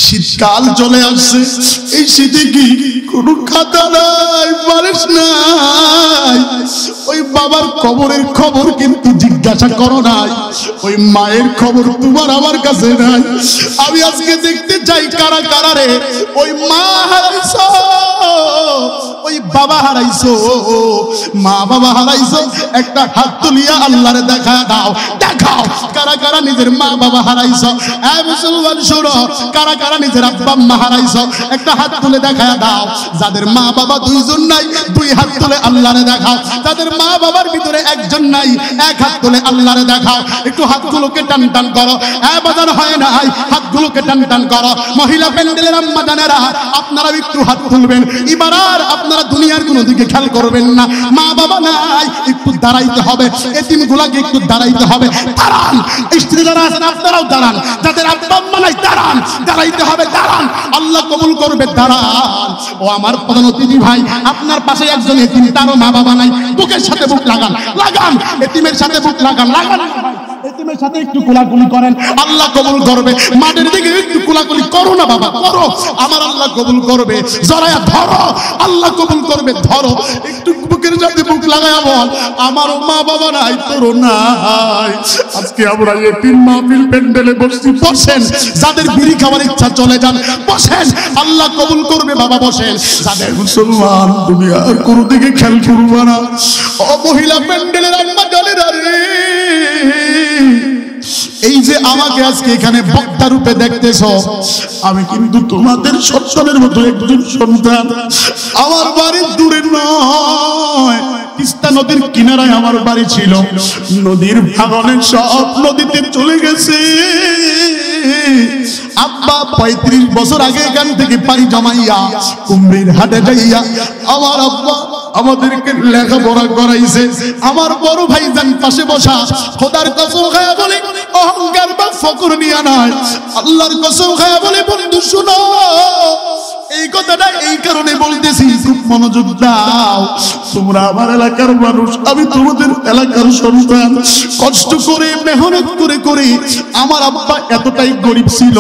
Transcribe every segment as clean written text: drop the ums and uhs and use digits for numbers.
শীতকাল চলে আসছে, এই শীতে কি কোনো খাতা নাই, বালিশ নাই? ওই বাবার কবরের খবর কিন্তু জিজ্ঞাসা করো নাই, ওই মায়ের খবর তোমার আমার কাছে নাই। আমি আজকে দেখতে চাই কারা কারা রে ওই মা হারাইছো, ওই বাবা হারাইছো, মা বাবা হারাইছো, একটা হাত তুলিয়া আল্লাহরে দেখা দাও, দেখাও কারা কারা নিজের মা বাবা হারাইছো। এই মুসলমান শোনো, কারা কারা নিজের আব্বা আম্মা হারাইছো, একটা হাত তুলে দেখা দাও। যাদের মা বাবা দুইজন নাই, দুই হাত তুলে আল্লাহরে দেখাও। যাদের মা বাবার ভিতরে একজন নাই, এক হাত তুলে আল্লাহরে দেখাও। একটু হাতগুলোকে টান টান করো, বাজার হয় নাই, হাতগুলোকে টান টান করো। মহিলা প্যান্ডেলের আম্মা জানেরা, আপনারা একটু হাত তুলবেন। এবার আর আপনারা দুনিয়ার কোনো দিকে খেয়াল করবেন না। মা বাবা নাই, একটু দাঁড়াইতে হবে, এতিমগুলাকে একটু দাঁড়াইতে হবে। দাঁড়ান, স্ত্রী যারা আছেন আপনারাও দাঁড়ান, যাদের আব্বা আম্মা নাই দাঁড়ান, দাঁড়াইতে হবে, দাঁড়ান, আল্লাহ কবুল করবে, দাঁড়ান। ও আমার প্রধান অতিথি ভাই, আপনার পাশে একজন এতিম, তারও মা বাবা নাই, বুকের সাথে বুক লাগান, লাগান, এতিমের সাথে বুক লাগান, লাগান, এতিমের সাথে একটু কোলাকুলি করেন, আল্লাহ কবুল করবে। মাটির দিকে একটু কোলাকুলি করো না বাবা, করো, আমার আল্লাহ কবুল করবে। জড়ায়া ধরো, আল্লাহ কবুল করবে, ধরো, একটু বুকের সাথে বুক লাগায়া বল, আমারও মা বাবা নাই, তোরও নাই। আজকে আমরা এতিম মাহফিল প্যান্ডেলে বসছি, বসেন, যাদের বিড়ি খাওয়ার ইচ্ছা চলে যান, বসেন, আল্লাহ কবুল করবে বাবা, বসেন। যাদের মুসলমান দুনিয়ার কোনো দিকে খেয়াল করবা না, ও মহিলা প্যান্ডেলের আম্মা জানেরা রে, এই যে আমাকে আজকে এখানে বক্তা রূপে দেখতেছ, আমি কিন্তু তোমাদের সন্তানের মতো একজন সন্তান। আমার বাড়ি দূরে নয়, তিস্তা নদীর কিনারায় আমার বাড়ি ছিল। নদীর ভাঙনে সব নদীতে চলে গেছে। আব্বা 35 বছর আগে এখান থেকে পাড়ি জমাইয়া কুমড়ির হাটে যাইয়া আমার আব্বা আমাদেরকে লেখাপড়া করাইছে। আমার বড় ভাইজান পাশে বসা খোদার কসম খায়া বলে, অহংকার বা ফকর নিয়া নয়, আল্লাহর কসম খায়া বলে, বন্ধু শুনো, এই কথাটা এই কারণে বলতেছি, খুব মনোযোগ দাও। তোমরা আমার এলাকার মানুষ, আমি তোমাদের এলাকার সন্তান। কষ্ট করে মেহনত করে করে আমার আব্বা এতটাই গরিব ছিল,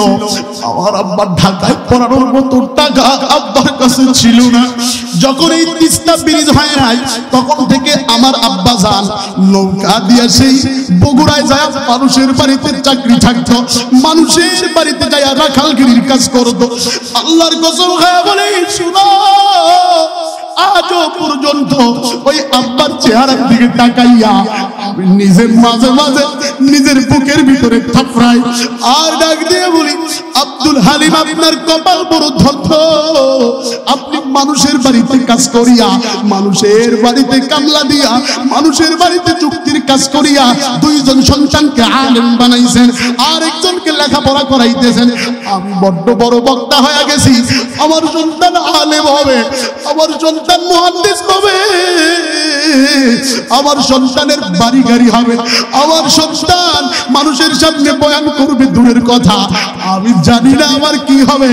আমার আব্বা ঢাকায় পড়ানোর মতো টাকা আব্বার কাছে ছিল না। যখন এই তিস্তা ব্রিজ হয় নাই, তখন থেকে আমার আব্বা যান নৌকা দিয়ে সেই বগুড়ায় যায় মানুষের বাড়িতে চাকরি থাকতো, মানুষের বাড়িতে যায় রাখালগিরির কাজ করতো। আল্লাহর কসম খায়া বলে, শুনো, আজও পর্যন্ত ওই আব্বার চেহারার দিকে তাকাইয়া আমি নিজে মাঝে মাঝে নিজের বুকের ভিতরে থাপড়াই আর ডাক দিয়ে বলি, আব্দুল হালিম, আপনার কপাল বড় ধন্য। আপনি মানুষের বাড়িতে কাজ করিয়া, মানুষের বাড়িতে কামলা দিয়া, মানুষের বাড়িতে চুক্তির কাজ করিয়া দুইজন সন্তানকে আলেম বানাইছেন, আর একজনকে লেখাপড়া করাইতেছেন। আমি বড্ড বড় বক্তা হয়ে গেছি, আমার সন্তান আলেম হবে, আমার সন্তান মুহাদ্দিস হবে, আমার সন্তানের বাড়ি গাড়ি হবে, আমার সন্তান মানুষের সামনে বয়ান করবে দূরের কথা, আমি জানি না আমার কি হবে।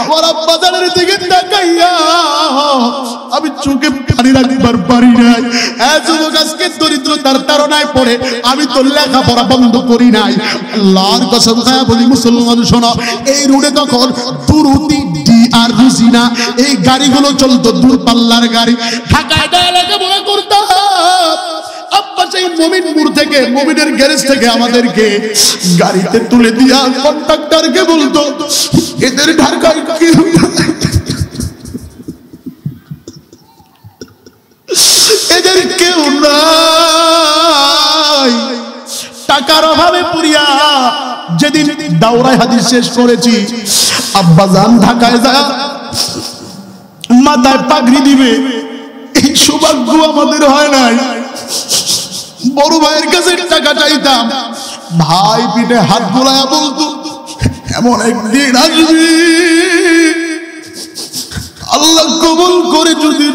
আমার আব্বা জানের দিকে তাকাইয়া আমি চোখে পানি রাখবার পারি নাই। যুবক, আজকে দরিদ্রতার তাড়নায় পড়ে আমি তো লেখাপড়া বন্ধ করি নাই। আল্লাহর কসম খায়া বলি, মুসলমান শোনো, এই রোডে তখন দুরুতি আর রুজিনা এই গাড়িগুলো চলতো, দূরপাল্লার গাড়ি। ঢাকায় লেখাপড়া করতাম, আব্বা সেই মুমিনপুর থেকে, মুমিনের গ্যারেজ থেকে আমাদেরকে গাড়িতে তুলে দিয়া কন্ট্রাক্টরকে বলতো, এদের ঢাকায় কেউ এদের কেউ নাই। টাকার অভাবে পুরিয়া যেদিন দাওরায় হাদিস শেষ করেছি, আব্বা জান ঢাকায় যায় মাথায় পাগড়ি দিবে, এই সৌভাগ্য আমাদের হয় নাই। বড় ভাইয়ের কাছে টাকা চাইতাম, ভাই পিঠে হাত বোলায়া বলতো, এমন একদিন আসবি আল্লাহ কবুল করে যদি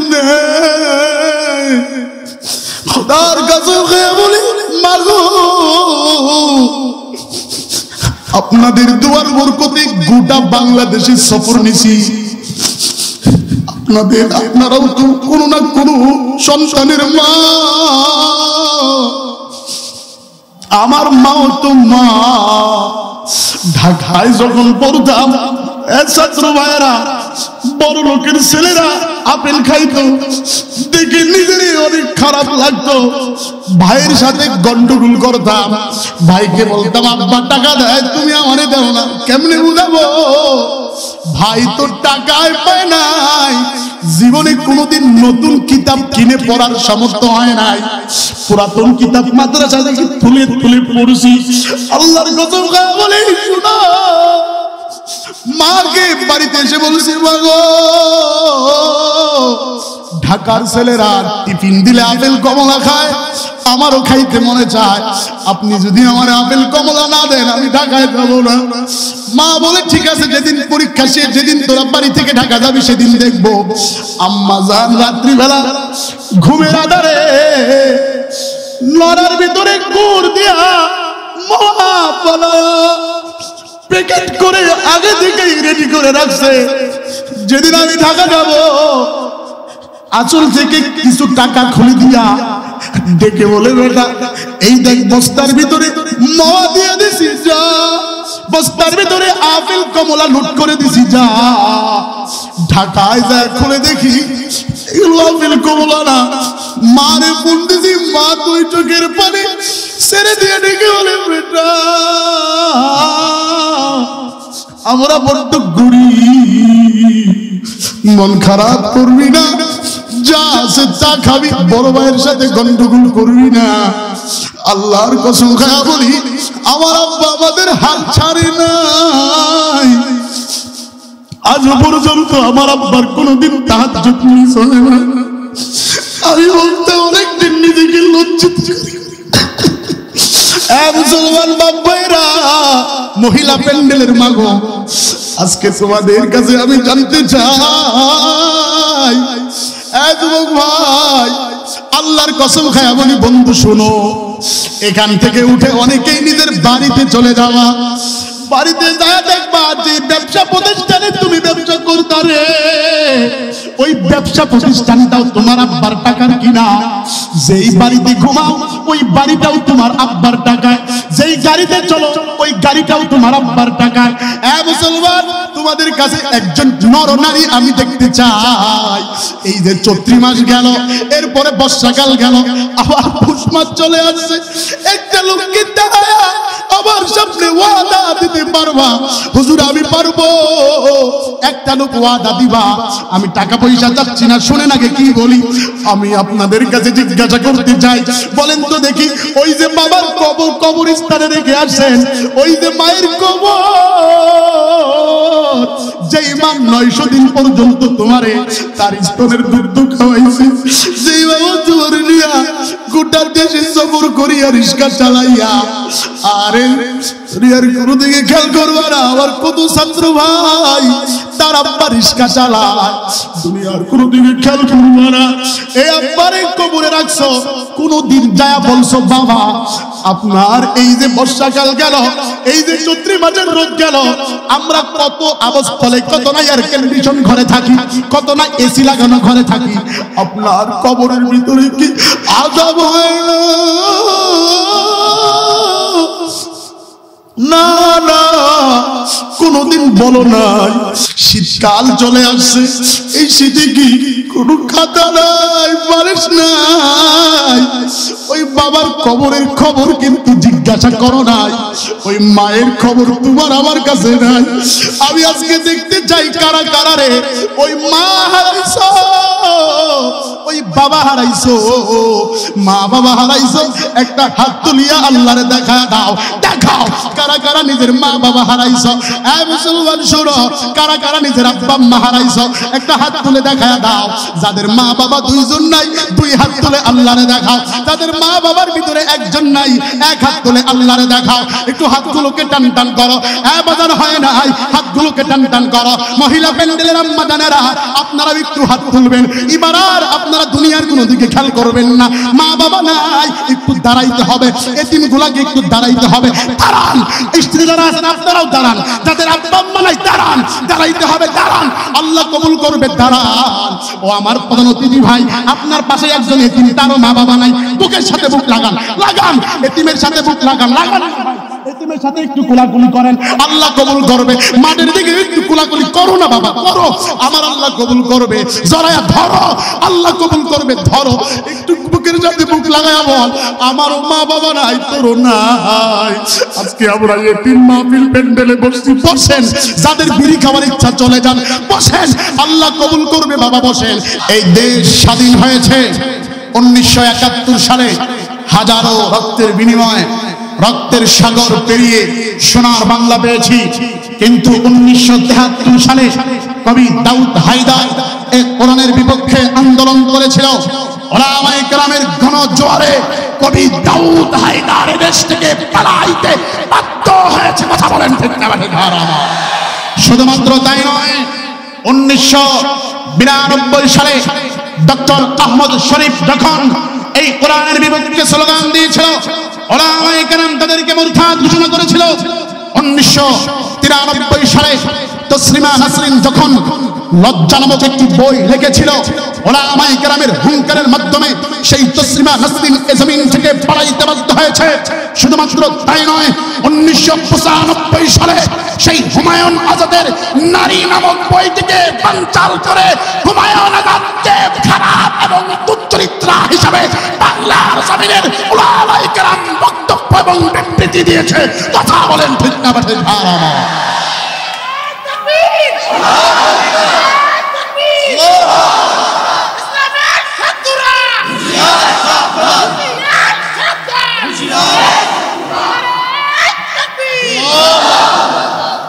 খোদার কাছে বলি, মাগো আপনাদের দুয়ার বরকতে গোটা বাংলাদেশে সফর নিছি। আপনারাও তো কোনো না কোনো সন্তানের মা, আমার মাও তো মা। ঢাকায় যখন পড়তাম ছাত্র ভাইয়েরা, বড় লোকের ছেলেরা আপেল খাইতো দেখে নিজেরই অনেক খারাপ লাগতো। ভাইয়ের সাথে গন্ডগোল করতাম, ভাইকে বলতাম আব্বা টাকা দেয়, তুমি আমারে দেও না। কেমনে বুঝাবো? ভাই তো টাকায় পায় নাই, জীবনে কোনোদিন নতুন কিতাব কিনে পড়ার সামর্থ্য হয় নাই। পুরাতন কিতাব মাদ্রাসা থেকে তুলে তুলে পড়ছি। আল্লাহর কসম খায় বলে শোনো, মাকে বাড়িতে এসে বলছি, মাগো ঢাকার ছেলেরা টিফিন দিলে আপেল কমলা খায়, আমারও খাইতে মনে চায়, আপনি যদি আমার আপেল কমলা না দেন আমি ঢাকায় যাবো না। মা বলে ঠিক আছে, যেদিন পরীক্ষা শেষ, যেদিন তোরা বাড়ি থেকে ঢাকা যাবি সেদিন দেখবো। আম্মা জান রাত্রিবেলা ঘুমের আধারে লড়ার ভিতরে গুড় দিয়া মহাপালা প্যাকেট করে আগে থেকেই রেডি করে রাখছে। যেদিন আমি ঢাকা যাব, আঁচল থেকে কিছু টাকা খুলে দিয়া ডেকে বলে, বেটা এই দেখ বস্তার ভিতরে মাওয়া দিয়ে দিছি, যা বস্তার ভিতরে আপেল কমলা লুট করে দিছি, যা ঢাকায় যা খুলে দেখি এগুলো আপেল কমলা না। মারে ফোন দিছি, মা তুই চোখের পানি ছেড়ে দিয়ে ডেকে বলে, বেটা আমরা বড্ড গরিব, মন খারাপ করবি না, যা আছে তা খাবি, বড় ভাইয়ের সাথে গন্ডগোল করবি না। আল্লাহর কসম খায়া বলি, আমার আব্বা আমাদের হাল ছাড়ে নাই। আজ পর্যন্ত আমার আব্বার কোনোদিন তাহাজ্জুদ মিস হয় না। আমি বলতে অনেকদিন নিজেকে লজ্জিত করি। মুসলমান বাবাইরা, মহিলা প্যান্ডেলের মাগো, আজকে তোমাদের কাছে আমি জানতে চাই, যুবক ভাই আল্লাহর কসম খায়া বলি, বন্ধু শোনো, এখান থেকে উঠে অনেকেই নিজের বাড়িতে চলে যাওয়া, বাড়িতে যায় দেখবা যে ব্যবসা প্রতিষ্ঠানে তুমি ব্যবসা করতারে, ওই ব্যবসা প্রতিষ্ঠানটাও তোমার আব্বার টাকার কিনা। যেই বাড়িতে ঘুমাও ওই বাড়িটাও তোমার আব্বার টাকায়, যেই গাড়িতে চলো ওই গাড়িটাও তোমার আব্বার টাকায়। মুসলমান, তোমাদের কাছে একজন নর নারী আমি দেখতে চাই। এই যে চৈত্র মাস গেল, এরপরে বর্ষাকাল গেল, আবার পুষ মাস চলে আসছে, একটা লোককে দেখায়া আমার সামনে ওয়াদা দিতে পারবা, হুজুর আমি পারবো, একটা লোক ওয়াদা দিবা, আমি টাকা পয়সা চাচ্ছি না, শুনেন আগে কি বলি। আমি আপনাদের কাছে জিজ্ঞাসা করতে চাই, বলেন তো দেখি, ওই যে বাবার কবর কবরস্থানে রেখে আসেন, ওই যে মায়ের কবর, যে ইমাম 900 দিন পর্যন্ত তোমারে তার স্তনের দুধ খাওয়াইছে, যেই বাবা তোমার নিয়া গোটা দেশে সফর করিয়া রিস্কা চালাইয়া, আরে রিয়ার কোনো দিকে খেয়াল করবা না, আমার কত ছাত্র ভাই তার আব্বা রিস্কা চালায়, দুনিয়ার কোনো দিকে খেয়াল করবা না, এই আব্বারে কবরে রাখছো, কোনদিন যায় বলছো বাবা আপনার এই যে বর্ষাকাল গেল, এই যে চৈত্র মাসের রোদ গেল, আমরা কত আবাসস্থলে, কত না এয়ার কন্ডিশন ঘরে থাকি, কত না এসি লাগানো ঘরে থাকি, আপনার কবরের ভিতরে কি আযাব হয় না? না কোনদিন বলো নাই। শীতকাল চলে আসছে, এই শীতে কি কোনো খাতা নাই, বালিশ নাই, ওই বাবার কবরের খবর কিন্তু জিজ্ঞাসা করো নাই, ওই মায়ের খবর তোমার আমার কাছে নাই। আমি আজকে দেখতে চাই কারা কারা রে ওই মা হারাইছো, ওই বাবা হারাইছো, মা বাবা হারাইছো, একটা হাত তুলিয়া আল্লাহরে দেখা দাও, দেখাও কারা কারা নিজের মা বাবা হারাইছো। মুসলমান শোনো, কারা কারা নিজের আব্বা আম্মা হারাইছো, একটা হাত তুলে দেখা দাও। যাদের মা বাবা দুইজন নাই, দুই হাত তুলে আল্লাহরে দেখাও। যাদের মা বাবার ভিতরে একজন নাই, এক হাত তুলে আল্লাহরে দেখাও। একটু হাতগুলোকে টান টান করো, বাজার হয় না, হাতগুলোকে টান টান করো। মহিলা প্যান্ডেলের আম্মা জানেরা, আপনারা একটু হাত তুলবেন, এবার আর আপনারা দুনিয়ার কোনো দিকে খেয়াল করবেন না। মা বাবা নাই, একটু দাঁড়াইতে হবে, এতিমগুলাকে একটু দাঁড়াইতে হবে, দাঁড়ান। স্ত্রী যারা আছেন আপনারাও দাঁড়ান, যাদের আব্বা আম্মা নাই দাঁড়ান, দাঁড়াইতে হবে, দাঁড়ান, আল্লাহ কবুল করবে, দাঁড়ান। ও আমার প্রধান অতিথি ভাই, আপনার পাশে একজন এতিম, তারও মা বাবা নাই, বুকের সাথে বুক লাগান, লাগান, এতিমের সাথে বুক লাগান, লাগান, এতিমের ফুলের সাথে একটু কোলাকুলি করেন, আল্লাহ কবুল করবে। মাটির দিকে একটু কোলাকুলি করো না বাবা, করো, আমার আল্লাহ কবুল করবে। জড়ায়া ধরো, আল্লাহ কবুল করবে। ধরো, একটু বুকের সাথে বুক লাগায়া বল, আমার মা বাবা নাই, তোর নাই। আজকে আমরা এতিম মাহফিল প্যান্ডেলে বসছি, বসেন। যাদের বিড়ি খাওয়ার ইচ্ছা চলে যান, বসেন, আল্লাহ কবুল করবে বাবা, বসেন। এই দেশ স্বাধীন হয়েছে 1971 সালে। হাজারো রক্তের বিনিময়ে, রক্তের সাগর পেরিয়ে সোনার বাংলা পেয়েছি। কিন্তু 1973 সালে কবি দাউদ হায়দার এই কোরআনের বিপক্ষে আন্দোলন করেছিল। ওলামায়ে কেরামের ঘন জোয়ারে কবি দাউদ হায়দার দেশ থেকে পালাইতে বাধ্য হয়েছে। কথা বলেন ঠিক না ঠিক? শুধুমাত্র তাই নয়, 1992 সালে ডক্টর আহমদ শরীফ যখন এই কোরআনের বিপক্ষে স্লোগান দিয়েছিল, ওলামায়ে কেরাম তাদেরকে মুরতাদ ঘোষণা করেছিল। 1993 সালে তসলিমা নাসরিন যখন লজ্জা নামক একটি বই লিখেছিল, ওলামায়ে কেরামের হুঙ্কারের মাধ্যমে সেই তসলিমা নাসরিন এই জমিন থেকে পালাইতে বাধ্য হয়েছে। শুধুমাত্র তাই নয়, 1995 সালে সেই হুমায়ুন আজাদের নারী নামক বইটিকে বানচাল করে হুমায়ুন আজাদকে খারাপ এবং দুশ্চরিত্রা হিসাবে বাংলার জমিনের ওলামায়ে কেরাম বক্তব্য এবং বিবৃতি দিয়েছে। কথা বলেন ঠিক না ঠিক?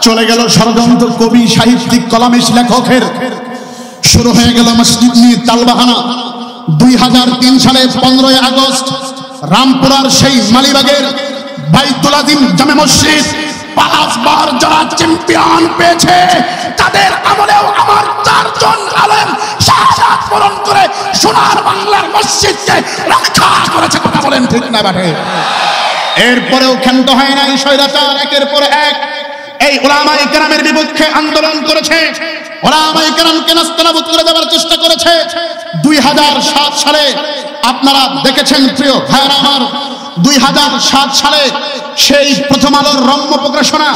চলে গেল ষড়যন্ত্র কবি, সাহিত্যিক, কলামিস্ট, লেখকের। শুরু হয়ে গেল মসজিদ নিয়ে তালবাহানা। 2003 সালে 15 আগস্ট রামপুরার সেই মালিবাগের বাইতুল আজিম জামে মসজিদ 5 বার যারা চ্যাম্পিয়ন পেয়েছে, তাদের আমলেও আমার 4 জন আলেম শাহাদাত বরণ করে সোনার বাংলার মসজিদকে রক্ষা করেছে। কথা বলেন ঠিক না বাটে? এরপরেও ক্ষান্ত হয় নাই স্বৈরাচার একের পর এক এই ওলামায়ে কেরামের বিপক্ষে আন্দোলন করেছে। ওলামায়ে কেরামকে নাস্তানাবুদ করে দেওয়ার চেষ্টা করেছে। 2007 সালে আপনারা দেখেছেন প্রিয় ভাইরা আমার, 2007 সালে সেই প্রথম আলোর রম্য প্রকাশনা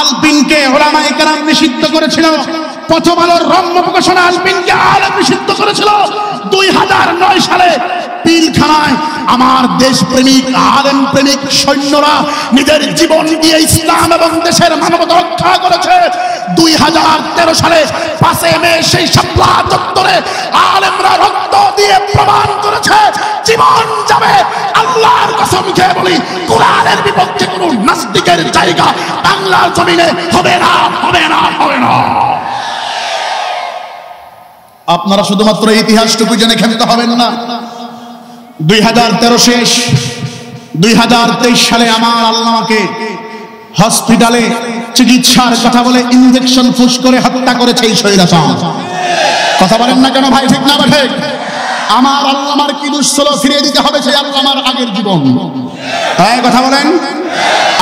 আলপিনকে ওলামায়ে কেরাম নিষিদ্ধ করেছিল। প্রথম আলোর রম্য প্রকাশনা আলপিনকে আলেম নিষিদ্ধ করেছিল। 2009 সালে পিলখানায় আমার দেশপ্রেমিক, আলেম প্রেমিক সৈন্যরা নিজের জীবন দিয়ে ইসলাম এবং দেশের মানবতা রক্ষা করেছে। 2013 সালে 5 মে সেই শাপলা চত্বরে আলেমরা রক্ত দিয়ে প্রমাণ করেছে জীবন যাবে। আল্লাহর কসম খেয়ে বলি, কোরআনের বিপক্ষে কোনো নাস্তিকের জায়গা বাংলার জমিনে হবে না, হবে না, হবে না। আপনারা শুধুমাত্র ইতিহাসটুকু জেনে ক্ষান্ত হবেন না। 2013 শেষ, 2023 সালে আমার আল্লামাকে হসপিটালে চিকিৎসার কথা বলে ইনজেকশন ফুস করে হত্যা করেছে এই স্বৈরাচার। কথা বলেন না কেন ভাই? ঠিক না ঠিক? আমার আল্লামার কি দোষ ছিল? ফিরিয়ে দিতে হবে সেই আল্লামার আগের জীবন। হ্যাঁ, কথা বলেন।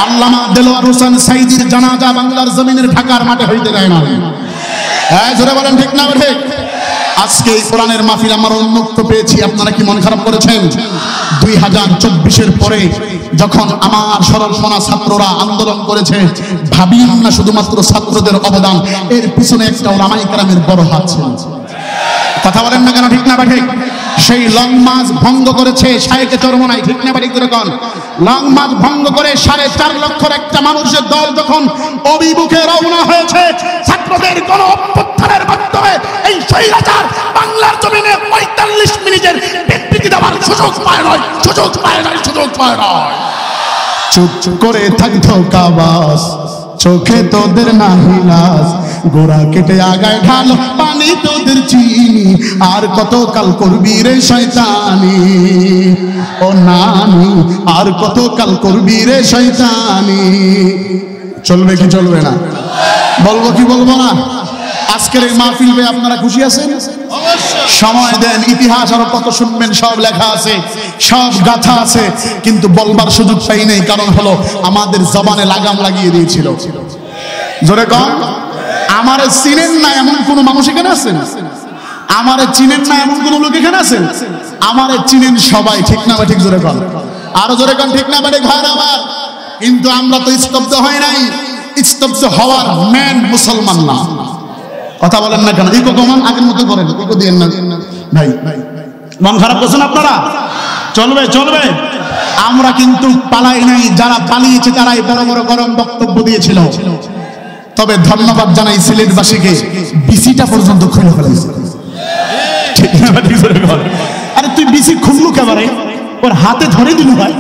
আল্লামা দেলোয়ার হোসেন সাইদির জানাজা বাংলার জমিনের ঢাকার মাঠে হইতে দেয় না। হ্যাঁ, জোরে বলেন ঠিক না ঠিক? আজকে এই কোরআনের মাহফিল আমরা উন্মুক্ত পেয়েছি, আপনারা কি মন খারাপ করেছেন? 2024-এর পরে যখন আমার সরল মনা ছাত্ররা আন্দোলন করেছে, ভাবিয়েন না শুধুমাত্র ছাত্রদের অবদান, এর পিছনে একটা ওলামায়ে কেরামের বড় হাত ছিল। কথা বলেন না কেন? ঠিক না ঠিক? সেই লং মার্চ ভঙ্গ করেছে শায়েখে চরমনাই, ঠিক না ঠিক? যেরকম লং মার্চ ভঙ্গ করে 4.5 লক্ষের একটা মানুষের দল যখন অভিমুখে রওনা হয়েছে, ছাত্রদের গণ অভ্যুত্থানের মাধ্যমে এই স্বৈরাচার বাংলার জমিনে 45 মিনিটের বিবৃতি দেওয়ার সুযোগ পায় নয়, সুযোগ পায় নয়, সুযোগ পায় নয়। চুপ করে থাকতো কাবাস, চোখে তোদের নাহি লাজ, গোড়া কেটে আগায় ঢাল পানি তোদের চিনি, আর কত কাল করবি রে শয়তানি ও নানি, আর কত কাল করবি রে শয়তানি। চলবে কি চলবে না? বলবো কি বলবো না? আজকের এই মাহফিলে আপনারা খুশি আছেন? সময় দেন, ইতিহাস আরো কত শুনবেন, সব লেখা আছে, সব গাথা আছে, কিন্তু বলবার সুযোগ পাই নাই। কারণ হলো আমাদের জবানে লাগাম লাগিয়ে দিয়েছিল। জোরে কম। আমারে চিনেন না এমন কোন মানুষ এখানে আছেন? আমারে চিনেন না এমন কোন লোক এখানে আছেন? আমারে চিনেন সবাই, ঠিক না ঠিক? জোরে কম, আরো জোরে কম, ঠিক না ঠিক? ভাই আমার কিন্তু আমরা তো স্তব্ধ হয় নাই। স্তব্ধ হওয়ার ম্যান মুসলমান না। কথা বলেন না কেন? ইকো কমান, আগের মতো করেন, ইকো দিয়েন না ভাই। মন খারাপ করছেন আপনারা? চলবে চলবে। আমরা কিন্তু পালাই নাই, যারা পালিয়েছে তারাই বড় বড় গরম বক্তব্য দিয়েছিল। তবে ধন্যবাদ জানাই সিলেটবাসীকে, বিসিটা পর্যন্ত খুলে ফেলেছে। আরে তুই বিসি খুললু কেবারে? ওর হাতে ধরে দিল ভাই,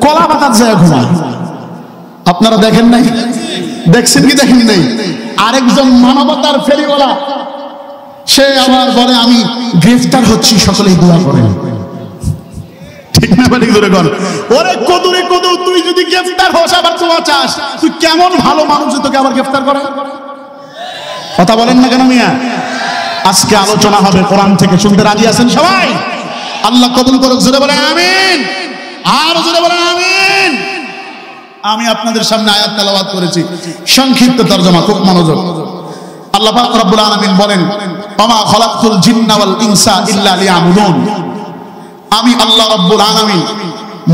কলা পাতার যায় ঘুমা। আপনারা দেখেন নাই? দেখছেন কি দেখেন নাই? আরেকজন মানবতার ফেরিওয়ালা, সে আবার বলে আমি গ্রেফতার হচ্ছি, সকলেই দোয়া করেন। ঠিক না ঠিক ধরে কর। ওরে কদুরে কদু, তুই যদি গ্রেফতার হস আবার দোয়া চাস, তুই কেমন ভালো মানুষ তোকে আবার গ্রেফতার করে? কথা বলেন না কেন মিয়া? আজকে আলোচনা হবে কোরআন থেকে, শুনতে রাজি আছেন সবাই? আল্লাহ কবুল করুক, জোরে বলেন আমিন। আর জোরে বলেন আমিন। আমি আপনাদের সামনে আয়াত তেলাওয়াত করেছি, সংক্ষিপ্ত তরজমা, খুব মনোযোগ। আল্লাহ পাক রব্বুল আলামিন বলেন, ওমা খালাকতুল জিন্না ওয়াল ইনসা ইল্লা লিয়াবুদুন। আমি আল্লাহ রব্বুল আলামিন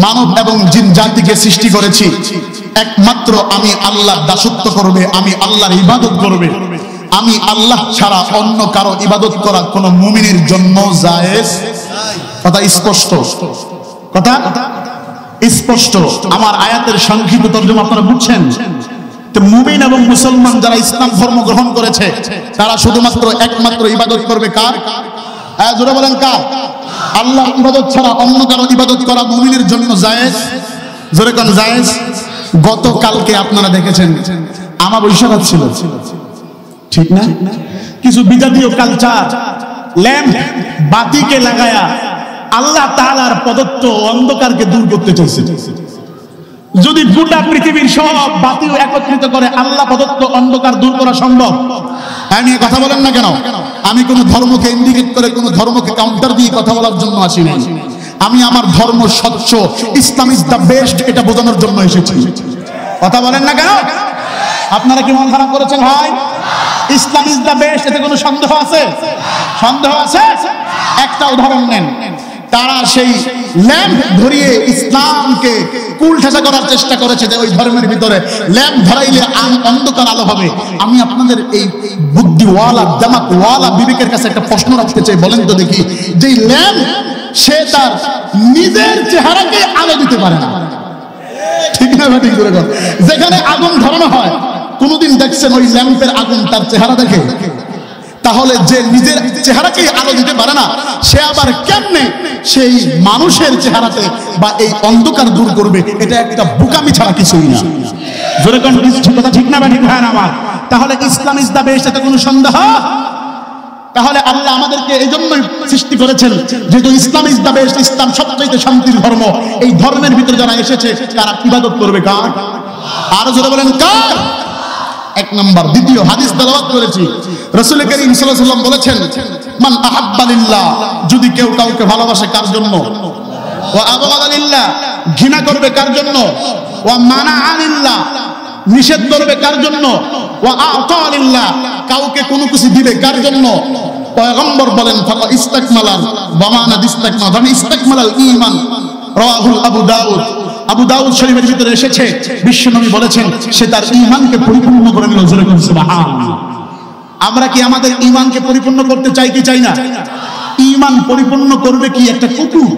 মানব এবং জিন জাতিকে সৃষ্টি করেছি একমাত্র আমি আল্লাহর দাসত্ব করবে, আমি আল্লাহর ইবাদত করবে। আমি আল্লাহ ছাড়া অন্য কারো ইবাদত করা কোন মুমিনের জন্য জায়েজ। কথা স্পষ্ট, কথা স্পষ্ট। আমার আয়াতের সংক্ষিপ্ত তরজমা আপনারা বুঝছেন? তো মুমিন এবং মুসলমান যারা ইসলাম ধর্ম গ্রহণ করেছে, তারা শুধুমাত্র একমাত্র ইবাদত করবে কার? জোরে বলেন কার? আল্লাহ ইবাদত ছাড়া অন্য কারো ইবাদত করা মুমিনের জন্য জায়েজ। জোরে কোন জায়েজ? গতকালকে আপনারা দেখেছেন আমাবস্যা ছিল, ঠিক না? কিছু বিজাতীয় কালচার ল্যাম্প বাতিকে লাগায়া আল্লাহ তাআলার প্রদত্ত অন্ধকারকে দূর করতে চাইছে। যদি গোটা পৃথিবীর সব বাতিও একত্রিত করে আল্লাহ প্রদত্ত অন্ধকার দূর করা সম্ভব? আমি কথা বলেন না কেন? আমি কোন ধর্মকে ইন্ডিকেট করে, কোন ধর্মকে কাউন্টার দিয়ে কথা বলার জন্য আসিনি। আমি আমার ধর্ম স্বচ্ছ, ইসলাম ইজ দ্য বেস্ট, এটা বোঝানোর জন্য এসেছি। কথা বলেন না কেন? আপনারা কি মন খারাপ করেছেন ভাই? ইসলাম ইজ দ্য বেস্ট, এতে কোনো সন্দেহ আছে? সন্দেহ আছে? একটা উদাহরণ নেন। তারা সেই ল্যাম্প ধরিয়ে ইসলামকে কুল ঠেসা করার চেষ্টা করেছে যে ওই ধর্মের ভিতরে ল্যাম্প ধরাইলে অন্ধকার আলো হবে। আমি আপনাদের এই বুদ্ধিওয়ালা দামাকওয়ালা বিবেকের কাছে একটা প্রশ্ন রাখতে চাই, বলেন তো দেখি, যে ল্যাম্প সে তার নিজের চেহারাকে আলো দিতে পারে না, ঠিক না? ঠিক করে কর। যেখানে আগুন ধরানো হয়, কোনদিন দেখছেন ওই ল্যাম্পের আগুন তার চেহারা দেখে? তাহলে যে নিজের চেহারাকেই আলো দিতে পারে না, সে আবার কেমনে সেই মানুষের চেহারাতে বা এই অন্ধকার দূর করবে? এটা একটা বোকামি ছাড়া কিছুই না। জোরে কোন কথা ঠিক না? ঠিক হয় না আমার? তাহলে ইসলাম ইজ দ্য বেস্ট, এতে কোনো সন্দেহ? তাহলে আল্লাহ আমাদেরকে এই জন্যই সৃষ্টি করেছেন, যেহেতু ইসলাম ইজ দ্য বেস্ট, ইসলাম সবচেয়ে শান্তির ধর্ম। এই ধর্মের ভিতরে যারা এসেছে তারা ইবাদত করবে কার? আরো জোরে বলেন কার? এক নাম্বার। দ্বিতীয় হাদিস তেলাওয়াত করেছি, রাসূল করিম সাল্লাল্লাহু আলাইহি ওয়াসাল্লাম বলেছেন, মান আহাব্বা লিল্লাহ, যদি কেউ কাউকে ভালোবাসে কার জন্য? ওয়া আবগাদা লিল্লাহ, ঘৃণা করবে কার জন্য? ওয়া মানাআ লিল্লাহ, নিষেধ করবে কার জন্য? ওয়া আতা লিল্লাহ, কাউকে কোনো কিছু দিবে কার জন্য? পয়গম্বর বলেন, ফাকা ইস্তাকমালাল ওয়া মানা ইস্তাকমাল, মানে ইস্তাকমালাল ঈমান। রাওয়াহুল আবু দাউদ। আবু দাউদ শরীফের ভিতরে এসেছে, বিশ্বনবী বলেছেন সে তার ঈমানকে পরিপূর্ণ করে নিল। জোরে বলুন সুবহানাল্লাহ। আমরা কি আমাদের ঈমানকে পরিপূর্ণ করতে চাই কি চাই না? ঈমান পরিপূর্ণ করবে কি একটা কুকুর?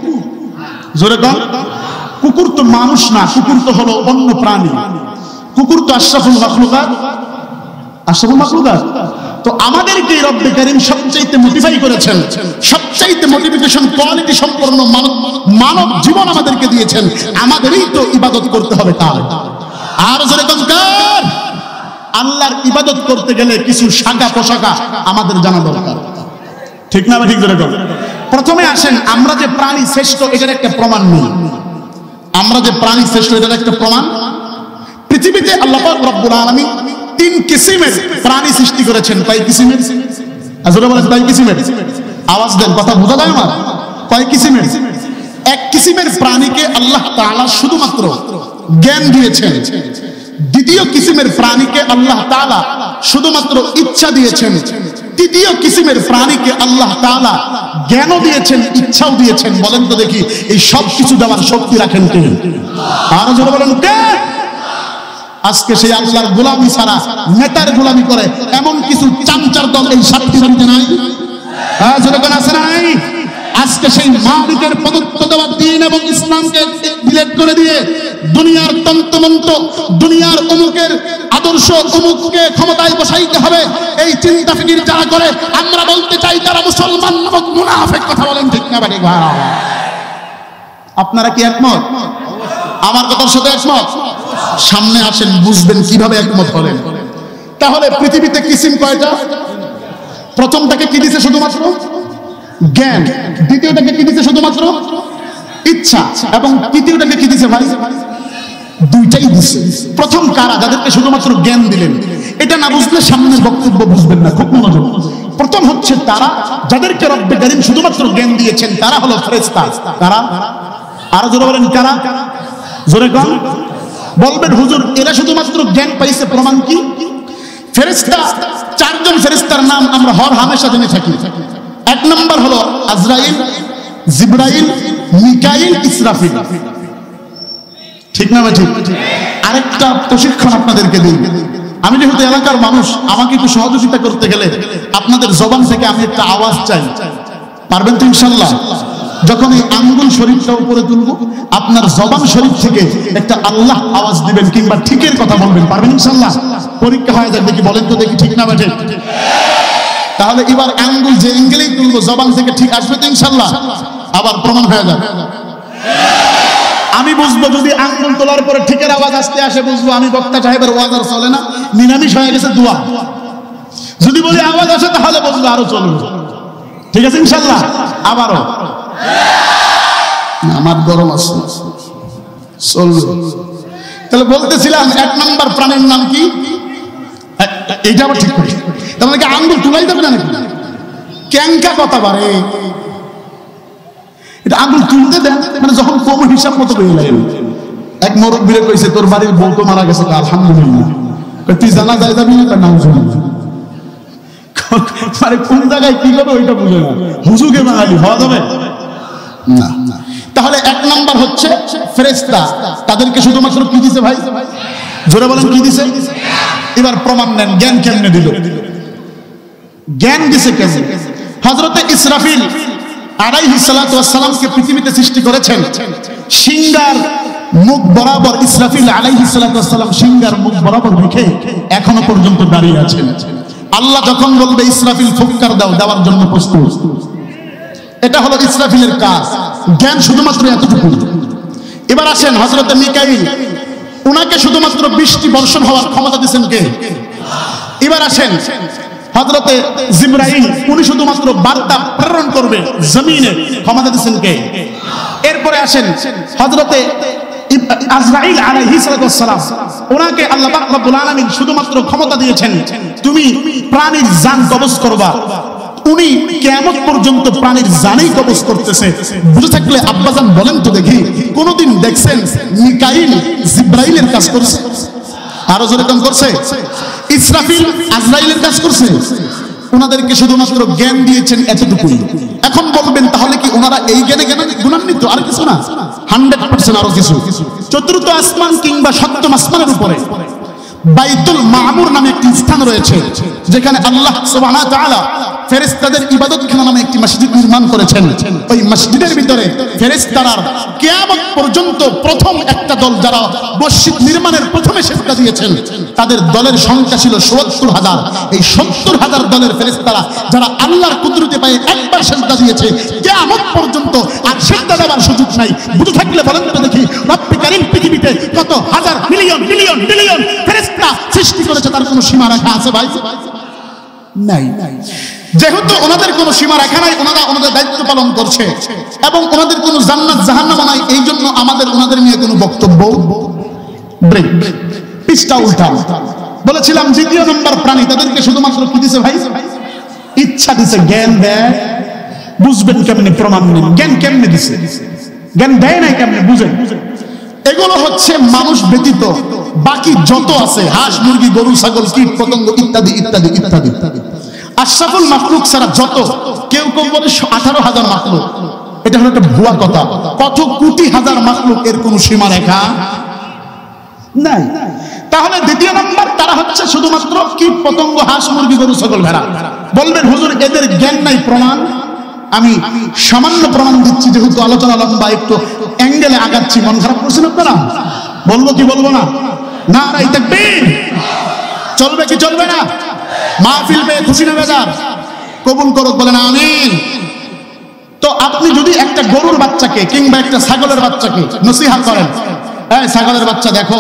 জোরে বল। কুকুর তো মানুষ না, কুকুর তো হলো অন্য প্রাণী। কুকুর তো আশরাফুল মাখলুকাত, আশরাফুল মাখলুকাত। তো আমাদেরকে রব্বে কারীম সবচাইতে মোটিফাই করেছেন, সবচাইতে মোটিভেশন কোয়ালিটি সম্পন্ন মানব জীবন আমাদেরকে দিয়েছেন। আমাদেরই তো ইবাদত করতে হবে তার। আর জোরে কোন কার? আল্লাহর ইবাদত করতে গেলে কিছু শাখা পোশাকা আমাদের জানা দরকার, ঠিক না? ঠিক জোরে কোন। প্রথমে আসেন, আমরা যে প্রাণী শ্রেষ্ঠ এটার একটা প্রমাণ নেই। আমরা যে প্রাণী শ্রেষ্ঠ এটার একটা প্রমাণ পৃথিবীতে আল্লাহ পাক রব্বুল আলামিন তিন কিসিমের প্রাণী সৃষ্টি করেছেন। কয় কিসিমের? আসলে বলেন কয় কিসিমের? আওয়াজ দেন, কথা বোঝা যায় আমার? কয় কিসিমের? এক কিসিমের প্রাণীকে আল্লাহ তাআলা শুধুমাত্র জ্ঞান দিয়েছেন। দ্বিতীয় কিসিমের প্রাণীকে আল্লাহ তাআলা শুধুমাত্র ইচ্ছা দিয়েছেন। তৃতীয় কিসিমের প্রাণীকে আল্লাহ তাআলা জ্ঞানও দিয়েছেন, ইচ্ছাও দিয়েছেন। বলেন তো দেখি, এই সব কিছু দেওয়ার শক্তি রাখেন কে? আরো জোরে বলেন কে? আজকে সেই আল্লাহর গোলামি ছাড়া নেতার গোলামি করে এমন কিছু চামচার দল এই সাতটি বাড়িতে নাই? হ্যাঁ, জোরে বলেন আছে নাই? আজকে সেই মালিকের প্রদত্ত দেওয়া দ্বীন এবং ইসলামকে ডিলেট করে দিয়ে দুনিয়ার তন্ত্রমন্ত্র, দুনিয়ার অমুকের আদর্শ, অমুককে ক্ষমতায় বসাইতে হবে, এই চিন্তা ফিকির যারা করে, আমরা বলতে চাই তারা মুসলমান নামক মুনাফিক। কথা বলেন ঠিক না বেঠিক? আপনারা কি একমত আমার কথার সাথে? একমত? সামনে আসেন, বুঝবেন কিভাবে একমত হলেন। তাহলে পৃথিবীতে কিসিম কয়টা? প্রথমটাকে কি দিছে? শুধুমাত্র জ্ঞান। দ্বিতীয়টাকে কি দিছে? শুধুমাত্র ইচ্ছা। এবং তৃতীয়টাকে কি দিছে ভাই? দুইটাই দিছে। প্রথম কারা? যাদেরকে শুধুমাত্র জ্ঞান দিলেন। এটা না বুঝলে সামনের বক্তব্য বুঝবেন না, খুব মনোযোগ। প্রথম হচ্ছে তারা যাদেরকে রব্বে কারীম শুধুমাত্র জ্ঞান দিয়েছেন, তারা হলো ফেরেশতা। কারা? আরো জোরে বলেন কারা? জোরে কোন? বলবেন হুজুর এরা শুধুমাত্র জ্ঞান পাইছে, প্রমাণ কি? ফেরেশতা, চারজন ফেরেশতার নাম আমরা হর হামেশা জেনে থাকি। এক নম্বর হলো আজরাইল, জিবরাইল, মিকাইল, ইসরাফিল। ঠিক না ঠিক? আরেকটা প্রশিক্ষণ আপনাদেরকে দিই। আমি যেহেতু এলাকার মানুষ, আমাকে একটু সহযোগিতা করতে গেলে আপনাদের জবান থেকে আমি একটা আওয়াজ চাই। পারবেন তো ইনশাআল্লাহ? যখন এই আঙ্গুল শরীফটা উপরে তুলবো, আপনার জবান শরীফ থেকে একটা আল্লাহ আওয়াজ দিবেন কিংবা ঠিকের কথা বলবেন। পারবেন ইনশাআল্লাহ? পরীক্ষা হয়ে যাক, দেখি বলেন তো দেখি ঠিক না বেঠিক? তাহলে এবার আঙ্গুল যে এঙ্গেলেই তুলবো জবান থেকে ঠিক আসবে তো ইনশাআল্লাহ? আবার প্রমাণ হয়ে যাবে। আমি বুঝবো যদি আঙ্গুল তোলার পরে ঠিকের আওয়াজ আসতে আসে, বুঝবো আমি বক্তা সাহেবের ওয়াজ আর চলে না, নিরামিষ হয়ে গেছে দোয়া। যদি বলি আওয়াজ আসে তাহলে বুঝবো আরো চলবে। ঠিক আছে ইনশাআল্লাহ? আবারও আমার গরম আছে, চলবে। তাহলে বলতেছিলাম এক নম্বর প্রাণীর নাম কি? এইটা আবার ঠিক করি। তার মানে কি আঙ্গুল তুলাই দেবে না নাকি? ক্যাঙ্কা কথা বারে, এটা আঙ্গুল তুলতে দেন মানে যখন কম হিসাব মতো হয়ে যায়। এক মুরব্বিরে কইছে তোর বাড়ির বউ তো মারা গেছে, আলহামদুলিল্লাহ। তুই জানা যায় যাবি না? তার নাম শুনি মানে কোন জায়গায় কি করবে ওইটা বুঝে না। হুজুকে বাঙালি হওয়া যাবে না। তাহলে এক নাম্বার হচ্ছে ফেরেশতা, তাদেরকে শুধুমাত্র কি দিছে ভাই? জোরে বলেন কি দিছে? এবার প্রমাণ নেন, জ্ঞান কেমনে দিল? জ্ঞান দিছে কেমনে? হযরতে ইসরাফিল আলাইহিস সালাতু ওয়াস সালামকে পৃথিবীতে সৃষ্টি করেছেন সিংহার মুখ বরাবর। ইসরাফিল আলাইহিস সালাতু ওয়াস সালাম সিংহার মুখ বরাবর রেখে এখনো পর্যন্ত দাঁড়িয়ে আছেন। আল্লাহ যখন বলবে ইসরাফিল ফুৎকার দাও, দেওয়ার জন্য প্রস্তুত। এটা হলো ইসরাফিলের কাজ। জ্ঞান শুধুমাত্র এতটুকু। এবার আসেন হযরতে মিকাইল, উনাকে শুধুমাত্র বৃষ্টি বর্ষণ হওয়ার ক্ষমতা দিয়েছেন কে? এবার আসেন হযরতে জিবরাইল, উনি শুধুমাত্র বার্তা প্রেরণ করবে জমিনে, ক্ষমতা দিয়েছেন কে? এরপরে আসেন হযরতে আজরাইল আলাইহিস সালাম, ওনাকে আল্লাহ পাক রব্বুল আলামিন শুধুমাত্র ক্ষমতা দিয়েছেন তুমি প্রাণীর জান কবজ করবা। উনি কিয়ামত পর্যন্ত প্রাণীর জানই কবজ করতেছে। বুঝে থাকলে আব্বাজান বলেন তো দেখি, কোনদিন দেখছেন মিকাইল জিবরাইলের কাজ করছে? আরো জোরে কাম করছে? ইসরাফিল আজরাইলের কাজ করছে? ওনাদেরকে শুধুমাত্র জ্ঞান দিয়েছেন এতটুকুই। এখন বলবেন তাহলে কি ওনারা এই জ্ঞানে গুণান্বিত? আর কিছু না, 100% আরো কিছু। চতুর্থ আসমান কিংবা সপ্তম আসমানের উপরে বাইতুল মামুর নামে একটি স্থান রয়েছে, যেখানে আল্লাহ সুবহানাহু ওয়া তাআলা ফেরেশতাদের ইবাদতখানা নামে একটি মসজিদ নির্মাণ করেছেন। ওই মসজিদের ভিতরে ফেরেশতারা কিয়ামত পর্যন্ত প্রথম একটা দল যারা মসজিদ নির্মাণের প্রথমে সেজদা দিয়েছেন, তাদের দলের সংখ্যা ছিল ৭০,০০০। এই ৭০,০০০ দলের ফেরেশতারা যারা আল্লাহর কুদরতে পায়ে একবার সেজদা দিয়েছে, কিয়ামত পর্যন্ত আর সেজদা দেওয়ার সুযোগ নাই। বুঝে থাকলে বলেন তো দেখি, রব্বে কারীম পৃথিবীতে কত হাজার মিলিয়ন বিলিয়ন বিলিয়ন ফেরেশতা সৃষ্টি করেছে, তার কোনো সীমা রেখা আছে ভাই? নাই। যেহেতু ওনাদের কোনো সীমা রেখা নাই, ওনারা ওনাদের দায়িত্ব পালন করছে এবং ওনাদের কোনো জান্নাত জাহান্নাম নাই। এই জন্য আমাদের ওনাদের নিয়ে কোনো বক্তব্য ব্রেক, পিছটা উল্টা। বলেছিলাম দ্বিতীয় নম্বর প্রাণী, তাদেরকে শুধুমাত্র কি দিছে ভাই? ইচ্ছা দিছে, জ্ঞান দেয়। বুঝবেন কেমনে? প্রমাণ নেই। জ্ঞান কেমনে দিছে? জ্ঞান দেয় নাই কেমনে? বুঝেন। এগুলো হচ্ছে মানুষ ব্যতীত বাকি যত আছে, হাঁস মুরগি গরু ছাগল কীট পতঙ্গ ইত্যাদি ইত্যাদি ইত্যাদি, আশরাফুল মাখলুক ছাড়া যত, কেউ কেউ বলে 18,000 মাখলুক, এটা হলো একটা ভুয়া কথা। কত কোটি হাজার মাখলুক, এর কোনো সীমা রেখা নাই। তাহলে দ্বিতীয় নম্বর, তারা হচ্ছে শুধুমাত্র কীট পতঙ্গ, হাঁস মুরগি গরু ছাগল ভেড়া। বলবেন হুজুর এদের জ্ঞান নাই, প্রমাণ? আমি সামান্য প্রমাণ দিচ্ছি, যেহেতু আলোচনা লম্বা, একটু অ্যাঙ্গেলে আগাচ্ছি। মন খারাপ করছেন আপনারা? বলবো কি বলবো না? নারায়ে তাকবীর। চলবে কি চলবে না? মাহফিল পেয়ে খুশি না বেজার? কবুল করুক, বলেন আমিন। তো আপনি যদি একটা গরুর বাচ্চাকে কিংবা একটা ছাগলের বাচ্চাকে নসিহত করেন, এই ছাগলের বাচ্চা দেখো,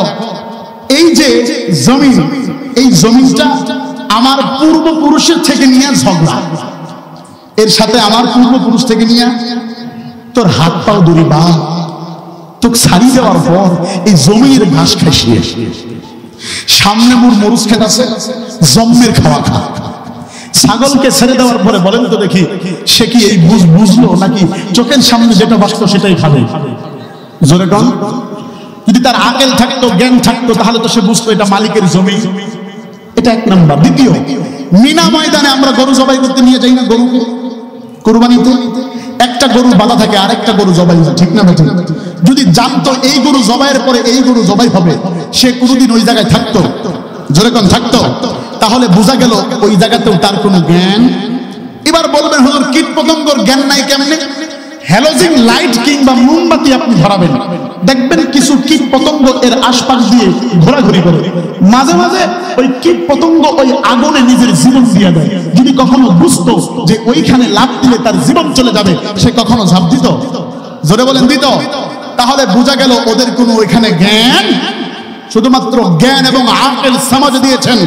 এই যে জমিন, এই জমিনটা আমার পূর্বপুরুষের থেকে নিয়ে ঝগড়া, এর সাথে আমার পূর্বপুরুষ থেকে নিয়ে তোর হাত পাও দড়ি বা তোকে ছাড়িয়ে দেওয়ার পর এই জমির ঘাস খাইছিয়ে, সামনে মোর মরুচ খেত আছে, জম্মের খাওয়া খা। ছাগলকে ছেড়ে দেওয়ার পরে বলেন তো দেখি, সে কি এই বুঝলো নাকি চোখের সামনে যেটা বাঁচতো সেটাই খাবে? জোরে কন। যদি তার আকল থাকতো, জ্ঞান থাকতো, তাহলে তো সে বুঝতো এটা মালিকের জমি। এটা এক নাম্বার। দ্বিতীয়, মিনা ময়দানে আমরা গরু জবাই করতে নিয়ে যাই না, গরুকে কুরবানিতে একটা গরু বাঁধা থাকে, আরেকটা গরু জবাই হয়, ঠিক না বেঠিক? যদি জানতো এই গরু জবাইয়ের পরে এই গরু জবাই হবে, সে কোনোদিন ওই জায়গায় থাকতো? জোরে কোন থাকতো? তাহলে বোঝা গেল ওই জায়গাতেও তার কোনো জ্ঞান। এবার বলবেন হুজুর কীট পতঙ্গর জ্ঞান নাই কেমনে? হ্যালোজিন লাইট কিংবা মোমবাতি আপনি ধরাবেন, দেখবেন কিছু কীট পতঙ্গ এর আশপাশ দিয়ে ঘোরাঘুরি করে। মাঝে মাঝে ওই কীট পতঙ্গ ওই আগুনে নিজের জীবন দিয়ে দেয়। যদি কখনো বুঝতো যে ওইখানে লাফ দিলে তার জীবন চলে যাবে, সে কখনো ঝাঁপ দিত? জোরে বলেন দিত? তাহলে বোঝা গেল ওদের কোনো ওইখানে জ্ঞান। শুধুমাত্র জ্ঞান এবং আকল সমাজ দিয়েছেন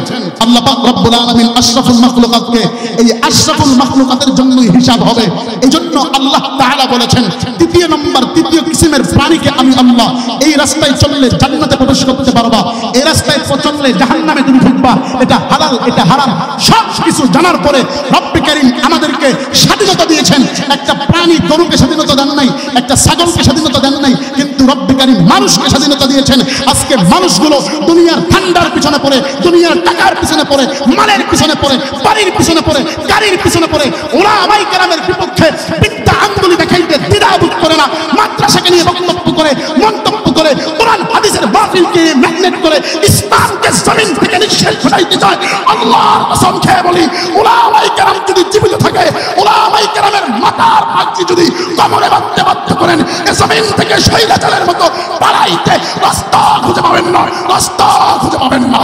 আল্লাহ পাক রব্বুল আলামিন আশরাফুল মাখলুকাতকে। এই আশরাফুল মাখলুকাতের জন্যই হিসাব হবে। এইজন্য আল্লাহ তাআলা বলেছেন, তৃতীয় নম্বর, তৃতীয় কিসিমের প্রাণীকে আমি আল্লাহ, এই রাস্তায় চললে জান্নাতে প্রবেশ করতে পারবা, এই রাস্তায় চললে জাহান্নামে তুমি ঢুকবা, এটা হালাল এটা হারাম সব কিছু জানার পরে রব্বে কারীম আমাদেরকে স্বাধীনতা দিয়েছেন। একটা প্রাণী গরুকে স্বাধীনতা দেন নাই, একটা ছাগলকে স্বাধীনতা দেন নাই, কিন্তু রব্বে কারীম মানুষকে স্বাধীনতা দিয়েছেন। আজকে মানুষগুলো দুনিয়ার ঠান্ডার পিছনে পড়ে, দুনিয়ার টাকার পিছনে পড়ে, মালের পিছনে পড়ে, বাড়ির পিছনে পড়ে, গাড়ির পিছনে পড়ে, উলামায়ে কেরামের বিপক্ষে বিদ্যা আঙ্গুলি দেখাইতে দ্বিধাবোধ করে না। মাদ্রাসাকে নিয়ে বক্তব্য করে, মন্তব্য করে, কোরআন হাদিসের মাহফিলকে ম্যাগনেট করে ইসলামকে জমিন থেকে নিঃশেষ ঘটাইতে চায়। আল্লাহর কসম খেয়ে বলি, উলামায়ে কেরাম যদি জীবিত থাকে, উলামায়ে কেরামের মাথার পাগড়ি যদি কোমরে বাঁধতে বাধ্য করেন, এ জমিন থেকে শৈলাচারের মতো পালাইতে রাস্তা খুঁজে পাবেন না, রাস্তা খুঁজে পাবেন না।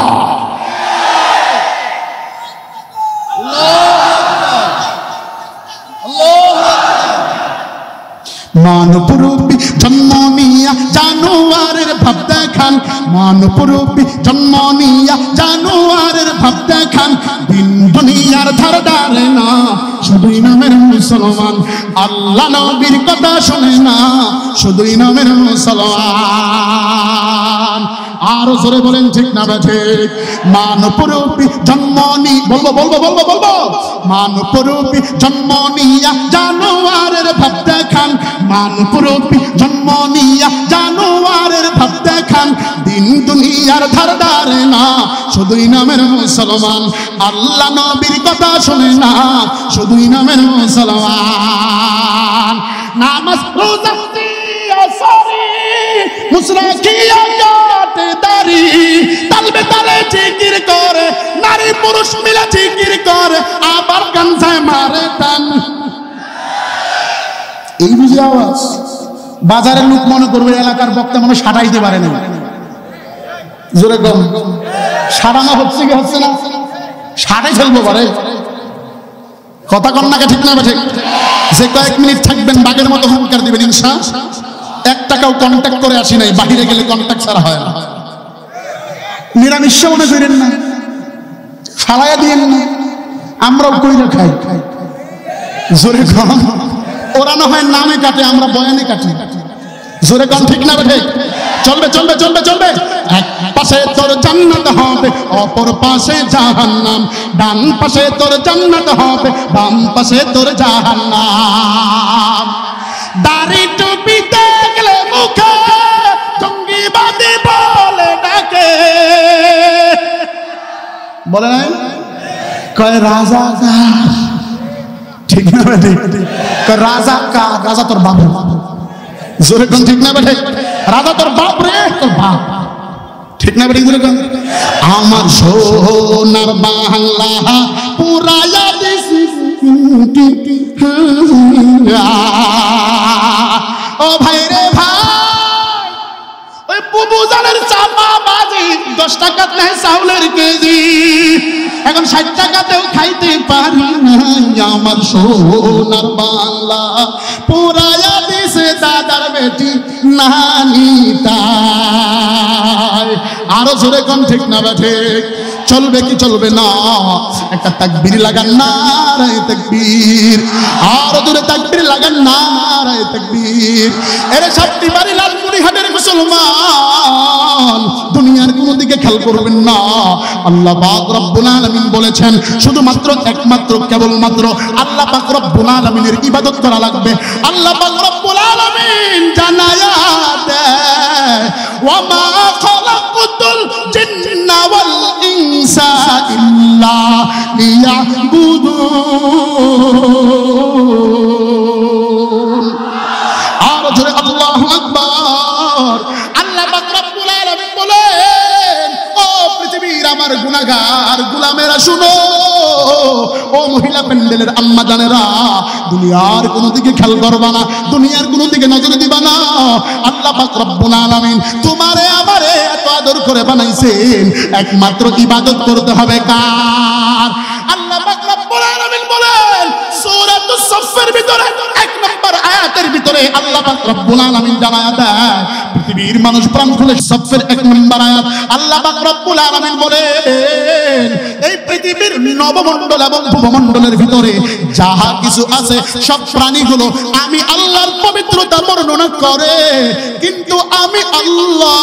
মানবরূপী জন্ম নিয়া জানোয়ারের ভাব দেখান, মানবরূপী জন্ম নিয়া জানোয়ারের ভাব দেখান, দিন দুনিয়ার ধার ধারে না, শুধুই নামের মুসলমান। আল্লাহ নবীর কথা শোনে না, শুধুই নামের মুসলমান। আরো জোরে বলেন ঠিক না ঠিক? মানবরূপী জন্ম নি, বলবো বলবো বলবো বলবো, মানবরূপী জন্ম নিয়া জানোয়ারের ভাব দেখান, মানবরূপী জন্ম নিয়া জানোয়ারের ভাব দেখান, দিন দুনিয়ার ধার ধারে না, শুধুই নামের মুসলমান। আল্লাহ নবীর কথা শোনে না, শুধুই নামের মুসলমান। নামাজ রোজা সারি মুসরাকিয়া কাটে দাড়ি, তালবে তালে জিকির করে, নারী পুরুষ মিলে জিকির করে, আবার গাঞ্জায় মারে টান। এই বুঝি আওয়াজ? বাজারের লোক মনে করবে এলাকার বক্তা মনে সাটাইতে পারে না। জোরে কম সারানো হচ্ছে কি হচ্ছে না? সাটাই ফেলবো পারে। কথা কন্যাকে ঠিক না ঠিক? যে কয়েক মিনিট থাকবেন বাঘের মতো হুঙ্কার দিবেন ইনশাআল্লাহ। 1 টাকাও কন্ট্যাক্ট করে আসি নাই, বাহিরে গেলে কন্ট্যাক্ট ছাড়া হয় না। নিরামিষ মনে করেন না, ফালাইয়া দিয়েন না, আমরাও কইরা খাই। জোরে কম, ওরা না হয় নামে কাটে, আমরা বয়ানে কাটি। জোরে কম ঠিক না ঠিক? চলবে চলবে চলবে চলবে। এক পাশে তোর জান্নাত হবে, অপর পাশে জাহান্নাম, ডান পাশে তোর জান্নাত হবে, বাম পাশে তোর জাহান্নাম। দাড়ি টুপি দেখলে মুখে জঙ্গিবাদী বলে ডাকে, বলে নাই? কয় রাজা ঠিক না বেটে? কয় রাজা কা? রাজা তোর বাপ। জোরে কোন ঠিক না বেটে? রাজা তোর বাপ রে, তোর বাপ। ঠিক না বেটে? জোরে কোন। আমার সোনার বাংলা পুরায়া দিছি ও ভাই রে ভাই, ওই বুবুজানের চাপা বাজি 10 টাকা নেয় চাউলের কেজি, এখন 60 টাকাতেও খাইতে পারি না। আমার সোনার বাংলা পুরায়া দিছে দাদার বেটি নানিতাই। আরো জোরে কোন ঠিক না বেঠে? চলবে কি চলবে না? একটা তাকবীর লাগান, নারায়ে তাকবীর। আরো জোরে তাকবীর লাগান, নারায়ে তাকবীর। এরে সাতটি বাড়ি লালমনিরহাটের মুসলমান, দুনিয়ার কোন দিকে খেয়াল করবেন না। আল্লাহ পাক রব্বুল আলামিন বলেছেন শুধুমাত্র একমাত্র কেবলমাত্র আল্লাহ পাক রব্বুল আলামিনের ইবাদত করা লাগবে। আল্লাহ পাক রব্বুল আলামিন জানায়া দেয়, ওয়া মা খালাকুতুল জিন্না ওয়াল ইনসা ইল্লা লিয়াবুদুন। আর জোরে আল্লাহু আকবার। আল্লাহ পাক রব্বুল আলামিন বলেন, ও পৃথিবীর আমার গুনাহগার গোলামেরা শুনো, ও মহিলা প্যান্ডেলের আম্মা জানেরা, দুনিয়ার কোন দিকে খেয়াল করবা না, দুনিয়ার কোন দিকে নজর দিবা না। আল্লাহ পাক রব্বুল আলামিন তোমারে আমারে এত আদর করে বানাইছেন, একমাত্র ইবাদত করতে হবে কার? আল্লাহ পাক রব্বুল আলামিন বলেন সূরাতুস সাফের ভিতরে 1 নম্বর আয়াতের ভিতরে আল্লাহ পাক রব্বুল আলামিন জানায়া দেয়, পৃথিবীর মানুষ প্রাণ খুলে সাফের 1 নম্বর আয়াত আল্লাহ পাক রব্বুল আলামিন বলেন, এই পৃথিবীর নবমণ্ডল এবং ভূমণ্ডলের ভিতরে যাহা কিছু আছে সব প্রাণীগুলো আমি আল্লাহর পবিত্রতা বর্ণনা করে, কিন্তু আমি আল্লাহ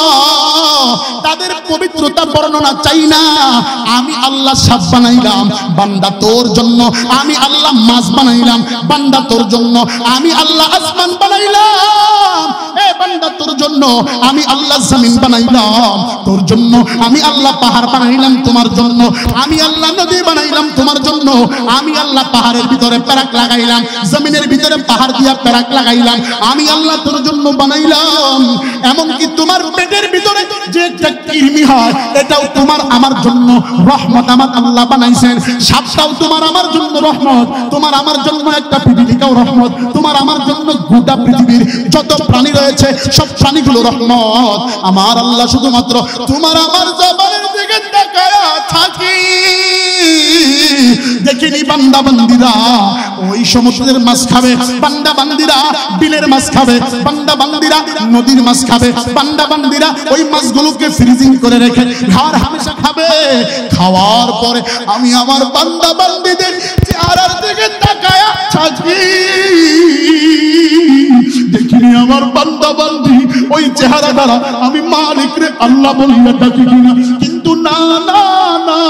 তাদের পবিত্রতা বর্ণনা চাই না। আমি আল্লাহ সাপ বানাইলাম বান্দা তোর জন্য, আমি আল্লাহ মাছ বানাইলাম বান্দা তোর জন্য, আমি আল্লাহ আসমান বানাইলাম এ বান্দা তোর জন্য, আমি আল্লাহ জমিন বানাইলাম তোর জন্য, আমি আল্লাহ পাহাড় বানাইলাম তোমার জন্য, আমি আল্লাহ নদী বানাইলাম তোমার জন্য, আমি আল্লাহ পাহাড়ের ভিতরে প্যারাক লাগাইলাম, জমিনের ভিতরে পাহাড় দিয়া প্যারাক লাগাইলাম, আমি আল্লাহ তোর জন্য বানাইলাম। এমনকি তোমার পেটের ভিতরে যে একটা কৃমি হয় এটাও তোমার আমার জন্য রহমত আমার আল্লাহ বানাইছেন। সাপটাও তোমার আমার জন্য রহমত, তোমার আমার জন্য একটা পিপিলিকাও রহমত, তোমার আমার জন্য গোটা পৃথিবীর যত প্রাণী রয়েছে সব প্রাণীগুলো রহমত। আমার আল্লাহ শুধুমাত্র তোমার আমার জবানের দিকে তাকায়া থাকি, দেখিনি বান্দা বান্দিরা ওই সমুদ্রের মাছ খাবে, বান্দা বান্দিরা বিলের মাছ খাবে, বান্দা বান্দিরা নদীর মাছ খাবে, বান্দা বান্দিরা ওই মাছগুলোকে ফ্রিজিং করে রেখে খাওয়ার হামেশা খাবে। খাওয়ার পরে আমি আমার বান্দা বান্দিদের চেহারার দিকে তাকায়া থাকি, দেখিনি আমার বান্দা বান্দি ওই চেহারা দ্বারা আমি মালিক রে আল্লাহ বলিয়া ডাকি কিনা। কিন্তু না না না,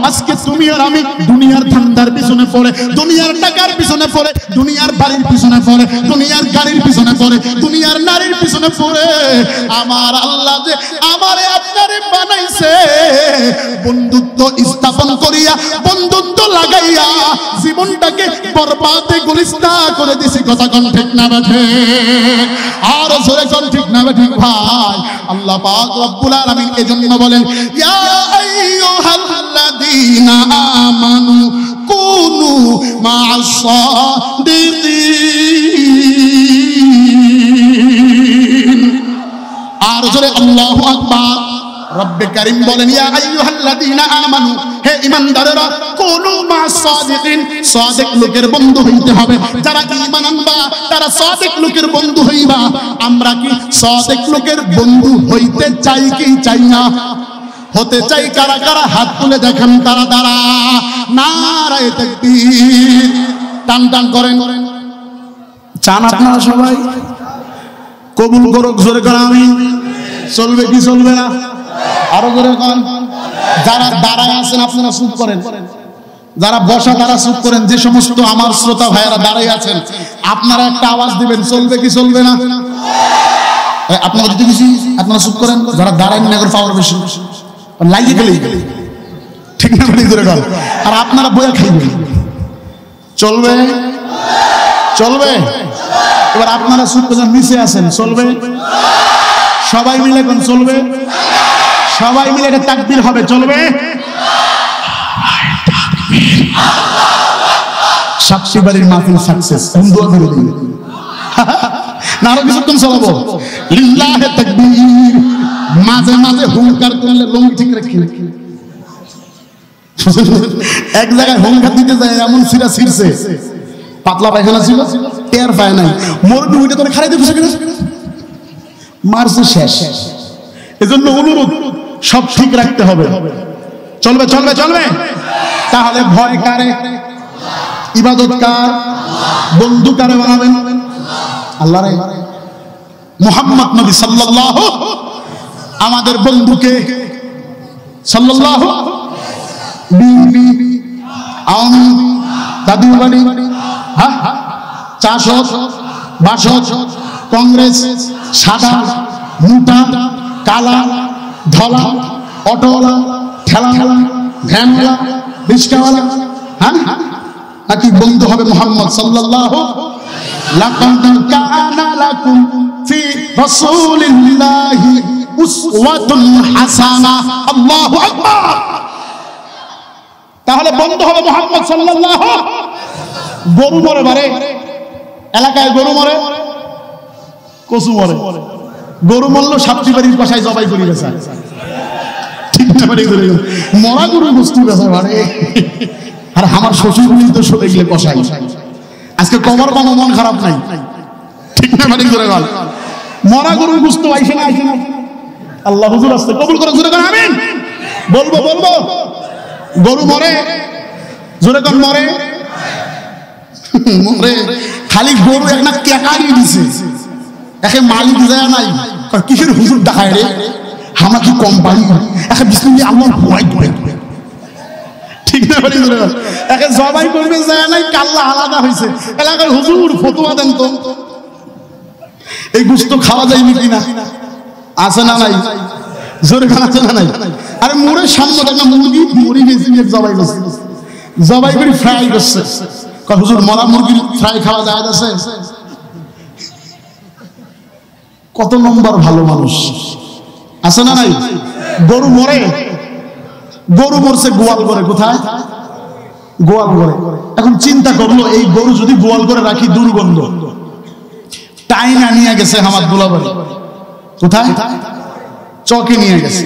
আজকে তুমি আর আমি দুনিয়ার ধান্দার পিছনে পড়ে, দুনিয়ার টাকার পিছনে পড়ে, দুনিয়ার বাড়ির পিছনে পড়ে, দুনিয়ার গাড়ির পিছনে পড়ে, দুনিয়ার নারীর পিছনে পড়ে আমার আল্লাহ যে আমারে আপনারে বানাইছে বন্ধুত্ব স্থাপন করিয়া, বন্ধুত্ব লাগাইয়া জীবনটাকে বরবাদে গুলিস্তা করে দিছি। কথা কোন ঠিক না বেঠে? আর জোরে কোন ঠিক না বেঠে ভাই? আল্লাহ পাক রব্বুল আলামিন এজন্য বলেন, ইয়া আইয়ুহাল্লাযীনা আমানু কুনু মা'আস সাদিকিন। আর জোরে আল্লাহু আকবার। রব্বে কারীম বলেন, ইয়া আইয়ুহাল্লাযীনা আমানু, হে ঈমানদারেরা, কুনু মা'আস সাদিকিন, সাদিক লোকের বন্ধু হইতে হবে। যারা ঈমান আনবা তারা সাদিক লোকের বন্ধু হইবা। আমরা কি সাদিক লোকের বন্ধু হইতে চাই কি চাই না? হতে চাই কারা কারা হাত তুলে দেখেন তারা দ্বারা। নারায়ে তাকবীর। টান টান করেন। চান আপনারা সবাই? কবুল করুক জোরে করে আমিন। চলবে কি চলবে না? আরো জোরে করেন। যারা দাঁড়ায় আছেন আপনারা চুপ করেন, যারা বসা তারা চুপ করেন। যে সমস্ত আমার শ্রোতা ভাইয়েরা দাঁড়ায় আছেন আপনারা একটা আওয়াজ দিবেন, চলবে কি চলবে না? আপনারা যদি কিছু আপনারা চুপ করেন, যারা দাঁড়ায় না করে পাওয়ার বেশি লাগিয়ে গেলেই ঠিক না? আর আপনারা বইয়া খাইবেন, চলবে? চলবে? এবার আপনারা সুপ্রধান নিচে আছেন, চলবে? সবাই মিলে এখন চলবে? সবাই মিলে একটা তাকবীর হবে, চলবে? সাক্ষী বাড়ির মাহফিল সাকসেস। দোয়া করে দিন না, আরো কিছুক্ষণ চলাবো। লিল্লাহে তাকবীর। মাঝে মাঝে হুঙ্কার করলে লঙ্গি ঠিক রাখি। এক জায়গায় হুঙ্কার দিতে যায় এমন সিরা ছিড়ছে, পাতলা পায়খানা ছিল, টের পায় নাই, মরবি উঠে তোরে খারাই দিচ্ছে কিনা, মারছে শেষ। এজন্য অনুরোধ, সব ঠিক রাখতে হবে। চলবে? চলবে? চলবে? তাহলে ভয় কারে? ইবাদত কার? বন্ধু কারে বানাবেন? আল্লাহরে। মুহাম্মদ নবী সাল্লাল্লাহু আমাদের বন্ধুকে সাল্লাল্লাহু বিবি আওয়ামী দাদু বাড়ি চাষত বাসত কংগ্রেস সাদা মোটা কালা ধলা অটোওয়ালা ঠেলাওয়ালা ভ্যানওয়ালা রিক্সাওয়ালা, হ্যাঁ নাকি বন্ধু হবে মুহাম্মদ সাল্লাল্লাহু? লাকাদ কানা লাকুম ফি রাসূলিল্লাহি উসওয়াতুন হাসানাহ। আল্লাহু আকবার। তাহলে বন্ধু হবে মুহাম্মদ সাল্লাল্লাহু। গরু মরে বারে এলাকায়, গরু মরে, কচু মরে, গরু মরলো সাপটি বাড়ির পাশায় জবাই করি বেচা, ঠিক না? মরা গরুর বস্তু বেচা বাড়ে। আর আমার শ্বশুর গুলি তো সরে গেলে কষাই। আজকে কবর পাবো, মন খারাপ নাই, ঠিক না? মরা গরুর বস্তু আইসে না, আইসে না। আল্লাহ হুজুর আসতে কবুল করে, জোরে করে আমিন বলবো। বলবো গরু মরে, জোরে কর, মরে মরে। খালি গরু এক না কেকারি দিছে, একে মালিক যায় নাই, কিসের হুজুর দেখায় রে, আমার কি কোম্পানি, একে বিসমিল্লাহ আল্লাহ ভয় ধরে, ঠিক না? একে জবাই করবে যায় নাই, কাল্লা আলাদা হয়েছে, এলাকার হুজুর ফতোয়া দেন তো, এই গোশত খাওয়া যায় নাকি না? আছে না নাই? জোরে খাওয়া আছে না নাই? আরে মোড়ের সামনে একটা মুরগি মরি গেছে, জবাই করছে, জবাই করে ফ্রাই করছে। হুজুর মরা মুরগির ফ্রাই খাওয়া যায় আছে? কত নম্বর ভালো মানুষ আছে না নাই? গরু মরে, গরু মরছে গোয়াল করে, কোথায়? গোয়াল করে। এখন চিন্তা করলো, এই গরু যদি গোয়াল করে রাখি, দুর্গন্ধ, টাইনা নিয়ে গেছে আমার দুলাবাড়ি, কোথায়? চকে নিয়ে গেছে।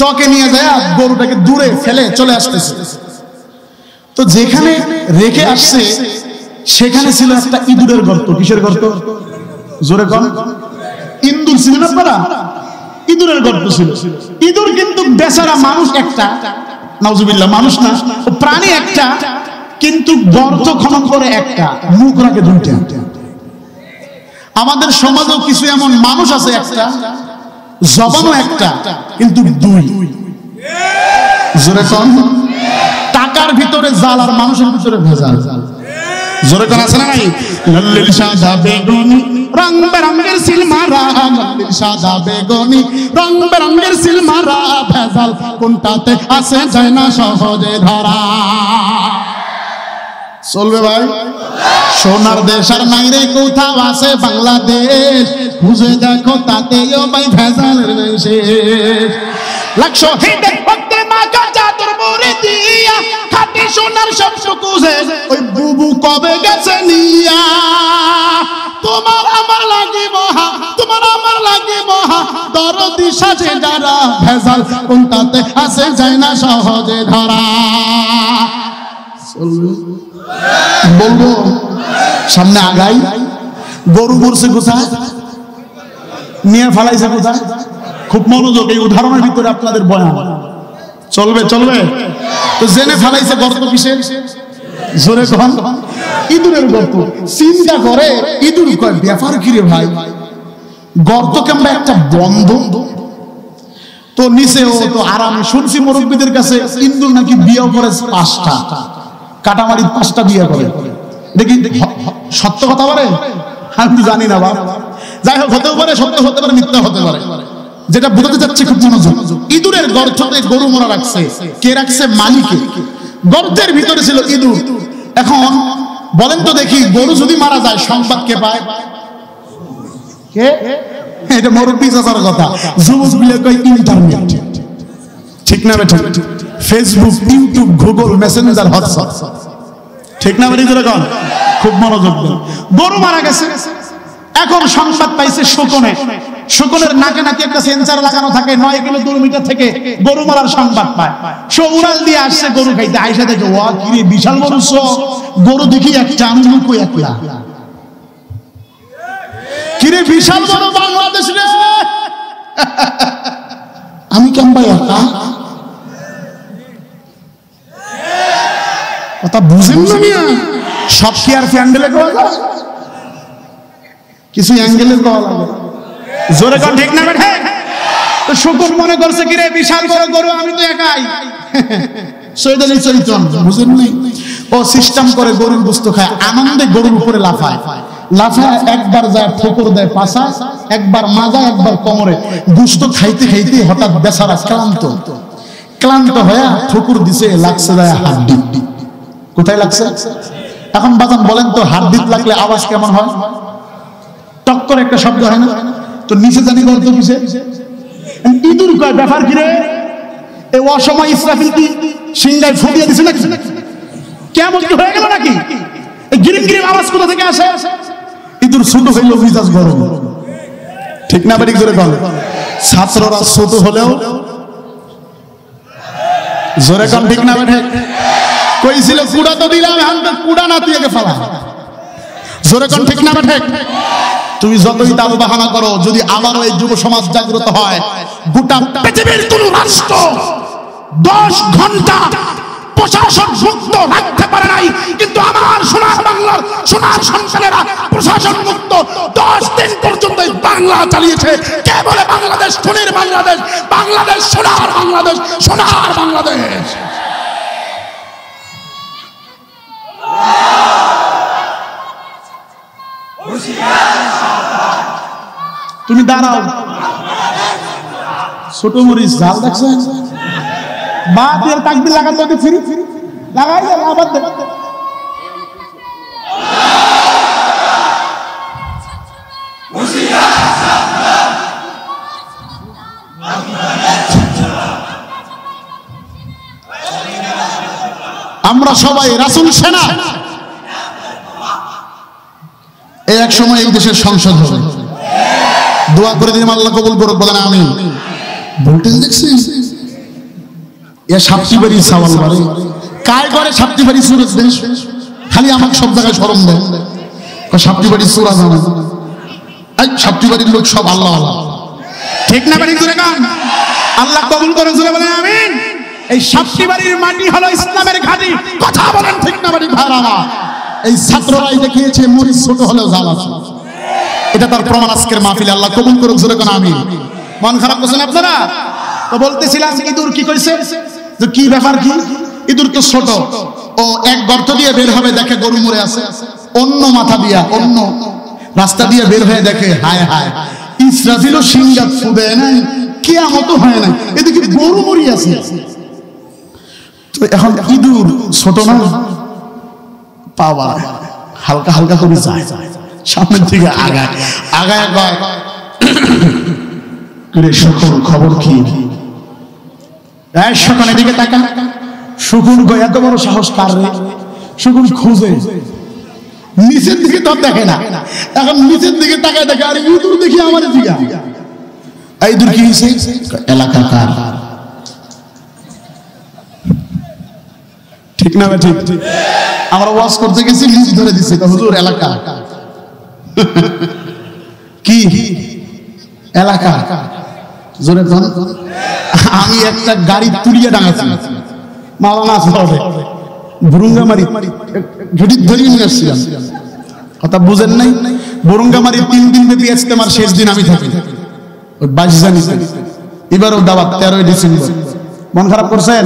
চকে নিয়ে যায় গরুটাকে দূরে ফেলে চলে আসতেছে। তো যেখানে রেখে আসছে সেখানে ছিল একটা ইঁদুরের গর্ত। কিসের গর্ত? জোরে কম। ইঁদুর ছিল না আপনারা? ইঁদুরের গর্ত ছিল। ইঁদুর কিন্তু বেচারা মানুষ একটা, নাউজুবিল্লাহ, মানুষ না, প্রাণী একটা, কিন্তু গর্ত খনন করে একটা, মুখ রাখে দুইটা। আমাদের সমাজেও কিছু এমন মানুষ আছে, একটা জবানও একটা, কিন্তু দুই। জোরে কম। টাকার ভিতরে জাল আর মানুষের ভিতরে ভেজাল। জোরে কোন আছে না নাই? লাল্লির সাদা বেগুনি রং বেরঙের সিলমারা, লাল্লির সাদা বেগুনি রং বেরঙের সিলমারা, ভেজাল কোনটাতে আছে যায় না সহজে ধরা। চলবে ভাই? সোনার দেশ আর নাই রে কোথাও আছে বাংলাদেশ, বুঝে দেখো তাতেও ভাই ভেজালের শেষ। লাখ শহীদের ভক্তে মাগা জাদুর মুড়ি দিয়া, খাঁটি সোনার সব সুকুজে ওই বুবু কবে গেছে নিয়া। তোমার আমার লাগি মহা, তোমার আমার লাগি মহা, দরদি সাজে যারা, ভেজাল কোনটাতে আছে যায় না সহজে ধরা। বলবো সামনে আগাই। গরু মরছে কোথায়? নিয়ে ফেলাইছে কোথায়? খুব মনোযোগ, এই উদাহরণের ভিতরে আপনাদের বয়ান। চলবে? চলবে? তো জেনে ফেলাইছে গর্ত কিসের? জোরে কন। ইঁদুরের গর্ত। চিন্তা করে ইঁদুর কয় ব্যাপার কি রে ভাই, গর্ত কেমন একটা বন্ধ, তো নিচে ও তো আরামে। শুনছি মুরব্বীদের কাছে ইঁদুর নাকি বিয়ে করে 5টা, কাটামারি 5টা বিয়ে করে। দেখি সত্য কথা বলে? আমি জানি না বাবা। যাই হোক, হতেও পারে সত্য, হতে পারে মিথ্যা হতে পারে, যেটা বোঝাতে যাচ্ছে খুব মনোযোগ। ইঁদুরের গর্তে গরু মরা রাখছে, কে রাখছে? মালিকে। গর্তের ভিতরে ছিল ইঁদুর। এখন বলেন তো দেখি, গরু যদি মারা যায় সংবাদ কে পায়? কে? এটা মুরব্বি চাচার কথা। যুবক মিলে কই ইন্টারনেট, ঠিক না বেটা? Facebook, YouTube, Google, Messenger, WhatsApp, ঠিক না বেটা? কোন খুব মনোযোগ দেন। গরু মারা গেছে, এখন সংবাদ পাইছে শকুনে। শকুনের নাকে নাকি একটা সেন্সর লাগানো থাকে, 9 কিলো দূরমিটার থেকে গরু মারার সংবাদ পায়। সে উড়াল দিয়ে আসছে গরু খাইতে, আইসা দেখে ওয়া কি রে, বিশাল বড় গরু দেখি একটা, আমি লুকো একলা। কি রে, বিশাল বড় বাংলাদেশ রে, আমি কেমন একা? কথা বুঝেন না মিয়া? সব কি আর প্যান্ডেলে করা যায়? কিছু অ্যাঙ্গেলের করা লাগে। জোরে কোন ঠিক না বেঠে? তো শকুন মনে করছে কি রে, বিশাল বড় গরু, আমি তো একাই। সৈয়দ আলী চরিত্র বুঝেন নাই? ও সিস্টেম করে গরুর গোশত খায়, আনন্দে গরুর উপরে লাফায়। লাফায় একবার যায় ঠোকর দেয় পাছা, একবার মাজা, একবার কোমরে। গোশত খাইতে খাইতে হঠাৎ বেচারা ক্লান্ত হয়ে ঠোকর দিছে, লাগছে যায় হাড্ডি। কোথায় লাগছে? এখন বাজান বলেন তো, হাড্ডি লাগলে আওয়াজ কেমন হয়? টক করে একটা শব্দ হয় না? তো নিচে জানি গর্ত কিসে? ইঁদুর কয় ব্যাপার কি রে, এই অসময় ইসরাফিল কি সিংহায় ফুটিয়ে দিছে নাকি? কেমন কি হয়ে গেল নাকি? এই গিরিম গিরিম আওয়াজ কোথা থেকে আসে? ইঁদুর ছোট হইল, মিজাজ গরম, ঠিক না বেটি? জোরে বল। ছাত্ররা ছোট হলেও, জোরে কম ঠিক না বেঠে? কইছিল কুড়া তো দিলাম, এখন তো কুড়া না তুই একে ফেলা। জোরে কম ঠিক না বেঠে? তুমি যতই দাল বাহানা করো, যদি আবারও এই যুব সমাজ জাগ্রত হয়, গোটা পৃথিবীর কোন রাষ্ট্র 10 ঘন্টা প্রশাসন মুক্ত রাখতে পারে নাই, কিন্তু আমার সোনার বাংলার সোনার সন্তানেরা প্রশাসন মুক্ত 10 দিন পর্যন্ত বাংলা চালিয়েছে। কে বলে বাংলাদেশ সোনার বাংলাদেশ? বাংলাদেশ সোনার বাংলাদেশ, সোনার বাংলাদেশ। তুমি দাঁড়াও, ছোট মরিচ ঝাল দেখছেন? বাদ এর তাকবীর লাগাতে হবে, ফিরি লাগাই যাবে আবার দেব। আমরা সবাই রাসূল সেনা। এই এক সময় এই দেশের সংসদ হবে, দোয়া করে দিন আল্লাহ কবুল করুক, বলেন আমিন। ভোল্টেজ দেখছিস? এ সাপ্তিবাড়ি সওয়াল করে কায় করে, সাপ্তিবাড়ি সুরজ দেশ, খালি আমাকে সব জায়গায় শরম দেয়। সাপ্তিবাড়ি সুরা জানে, এই সাপ্তিবাড়ির লোক সব আল্লাহ আল্লাহ, ঠিক না বাড়ি? জোরে গান, আল্লাহ কবুল করুন, জোরে বলেন আমিন। এই সাপ্তিবাড়ির মাটি হলো ইসলামের ঘাঁটি, কথা বলেন ঠিক না বাড়ি? ভাড়া এই ছাত্ররাই দেখিয়েছে মরিচ ছোট হলেও জাল আছে। এটা তার প্রমাণ আজকের মাহফিলে, আল্লাহ কবুল করুক, জোরে কোন আমিন। মন খারাপ করছেন আপনারা? তো বলতেছিলাম ইঁদুর কি কইছে, যে কি ব্যাপার কি? ইঁদুর তো ছোট, ও এক গর্ত দিয়ে বের হবে, দেখে গরু মরে আছে। অন্য মাথা দিয়া, অন্য রাস্তা দিয়ে বের হয়ে দেখে, হায় হায়, ইসরাফিলও সিংহাত ফুবে নাই, কিয়ামত হয় না, এদিকে গরু মরি আছে। তো এখন ইঁদুর ছোট না, পাওয়া হালকা হালকা করে যায়, সামনের দিকে আগায় আগায় আগায় করে শকুন খবর কি? শকুনের দিকে তাকা। শকুন কয় এত বড় সাহস কার রে? শকুন খুঁজে নিচের দিকে তো দেখে না, এখন নিচের দিকে তাকায় দেখে, আর ইঁদুর দেখি আমার দিকে। এই ইঁদুর কি হয়েছে? এলাকা কার, ঠিক না? ঠিক। আমরা ওয়াজ করতে গেছি, লিজ ধরে দিচ্ছে, হুজুর এলাকা কি? এলাকা জোরে কোন? আমি একটা গাড়ি তুলিয়ে ডাঙাচ্ছি, মাওলানা শহরে বুরুঙ্গামারি ঘটিত ধরে নিয়ে আসছিলাম, কথা বুঝেন নাই? বুরুঙ্গামারি 3 দিন ব্যাপী ইজতেমার শেষ দিন আমি থাকি, ওই 22 জানুয়ারি, এবারও দাওয়াত 13 ডিসেম্বর। মন খারাপ করছেন?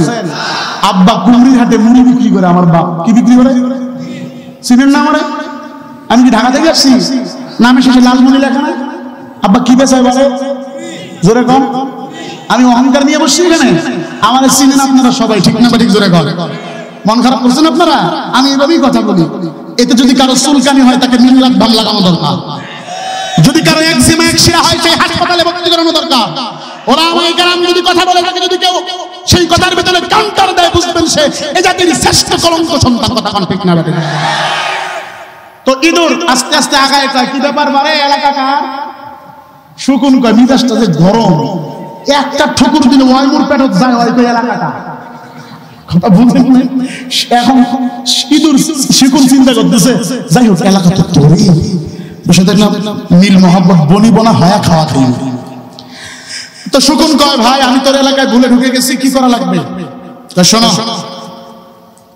আব্বা কুমড়ির হাটে মুড়ি বিক্রি করে, আমার বাপ কি বিক্রি করে চিনেন না? আমারে, আমি কি ঢাকা থেকে আসছি? নামে শেষে লালমনি লেখা না? আব্বা কি বেচায় বলে? জোরে কম। আমি অহংকার নিয়ে বসছি এখানে? আমার চিনেন আপনারা সবাই, ঠিক না ঠিক? জোরে কম। মন খারাপ করছেন আপনারা? আমি এভাবেই কথা বলি। এতে যদি কারো চুলকানি হয় তাকে মিল্লাত বাম লাগানো দরকার। যদি কারো একজিমা একশিরা হয় সেই হাসপাতালে ভর্তি করানো দরকার। ওরা আমায় কারণ যদি কথা বলে থাকে, যদি কেউ সেই কথার ভিতরে কাউন্টার দেয়, বুঝবেন সে এই জাতির শ্রেষ্ঠ কলঙ্ক সন্তান। কথা কোন ঠিক না ঠিক? তো ইঁদুর আস্তে আস্তে আগায় কয়, কি ব্যাপার বারে এলাকা কার? শুকুন কয়, মিজাজটা যে গরম, একটা ঠুকুর দিলে ওয়াইমুর পেটত যায়, ওই কয় এলাকাটা। কথা বুঝেন না? এখন ইঁদুর শুকুন চিন্তা করতেছে, যাই হোক এলাকা তো তোরই, বসে দেখলাম নীল মোহাম্মদ বনি বনা হায়া খাওয়া খাই। তো শুকুন কয়, ভাই আমি তোর এলাকায় ভুলে ঢুকে গেছি, কি করা লাগবে? শোনো,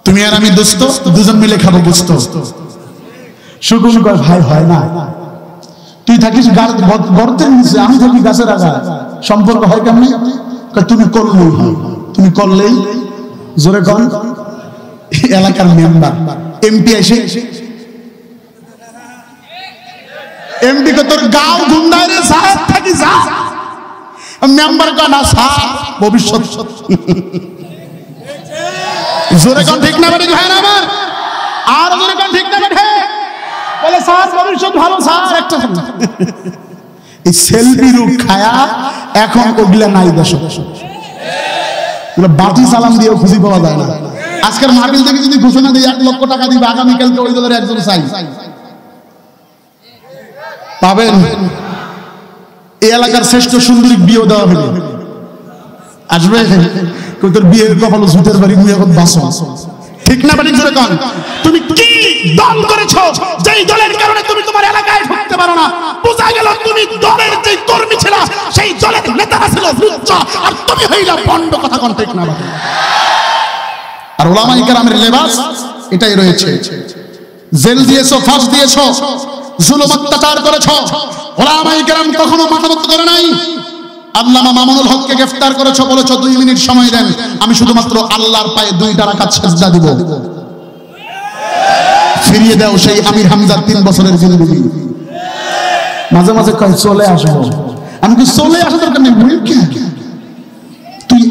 তুমি আর আমি দোস্ত, দুজন মিলে খাবো গোস্ত। শুকুন কয়, ভাই হয় না, তুই থাকিস গর্তের নিচে, আমি থাকি গাছের আগায়, সম্পর্ক হয় কেমন? তুমি করলেই হয়, তুমি করলেই। জোরে কর। এলাকার মেম্বার এমপি এসে, এমপি কে তোর গাঁও গুন্ডায় রে, সাহেব থাকি যা। মেম্বার কয়, না স্যার ভবিষ্যৎ। জোরে কর ঠিক না ঠিক? হয় না আমার? আর জোরে কর ঠিক না ঠিক? বলে স্যার ভবিষ্যৎ ভালো স্যার। একটা এই সেলফি রূপ খায়া এখন ওগুলা নাই দেশ, বাটি সালাম দিয়েও খুঁজে পাওয়া যায় না। আজকের মাহফিল থেকে যদি ঘোষণা দিই 1 লক্ষ টাকা দিবে, আগামীকালকে ওই দলের একজন চাই পাবেন। এই এলাকার শ্রেষ্ঠ সুন্দরী বিয়ে দেওয়া হবে, আসবে তোর বিয়ের কপাল জুতের বাড়ি মুই এখন বাসো। ঠিক না বাড়ি? জোরে কন। তুমি কি দল করেছো যেই দলের কারণে তুমি তোমার এলাকায় ঢুকতে পারো না? বোঝা গেল তুমি দলের যে কর্মী ছিল, সেই দলের নেতারা ছিল লুচ্চা, আর তুমি হইলা বন্ড। কথা কোন ঠিক না? আর ওলামায়ে কেরামের লেবাস এটাই রয়েছে। জেল দিয়েছো, ফাঁস দিয়েছো, জুলুম অত্যাচার করেছো, ওলামায়ে কেরাম কখনো মাথা নত করে নাই। আল্লামা মামুনুল হককে গ্রেফতার করেছো, বলেছো 2 মিনিট সময় দেন, আমি শুধুমাত্র আল্লাহর পায়ে 2টা রাকাত সিজদা দিব। ফিরিয়ে দাও সেই আমির হামজার 3 বছরের জিন্দেগি। মাঝে মাঝে কয় চলে আসবো, আমি কি চলে আসা দরকার নেই, তুই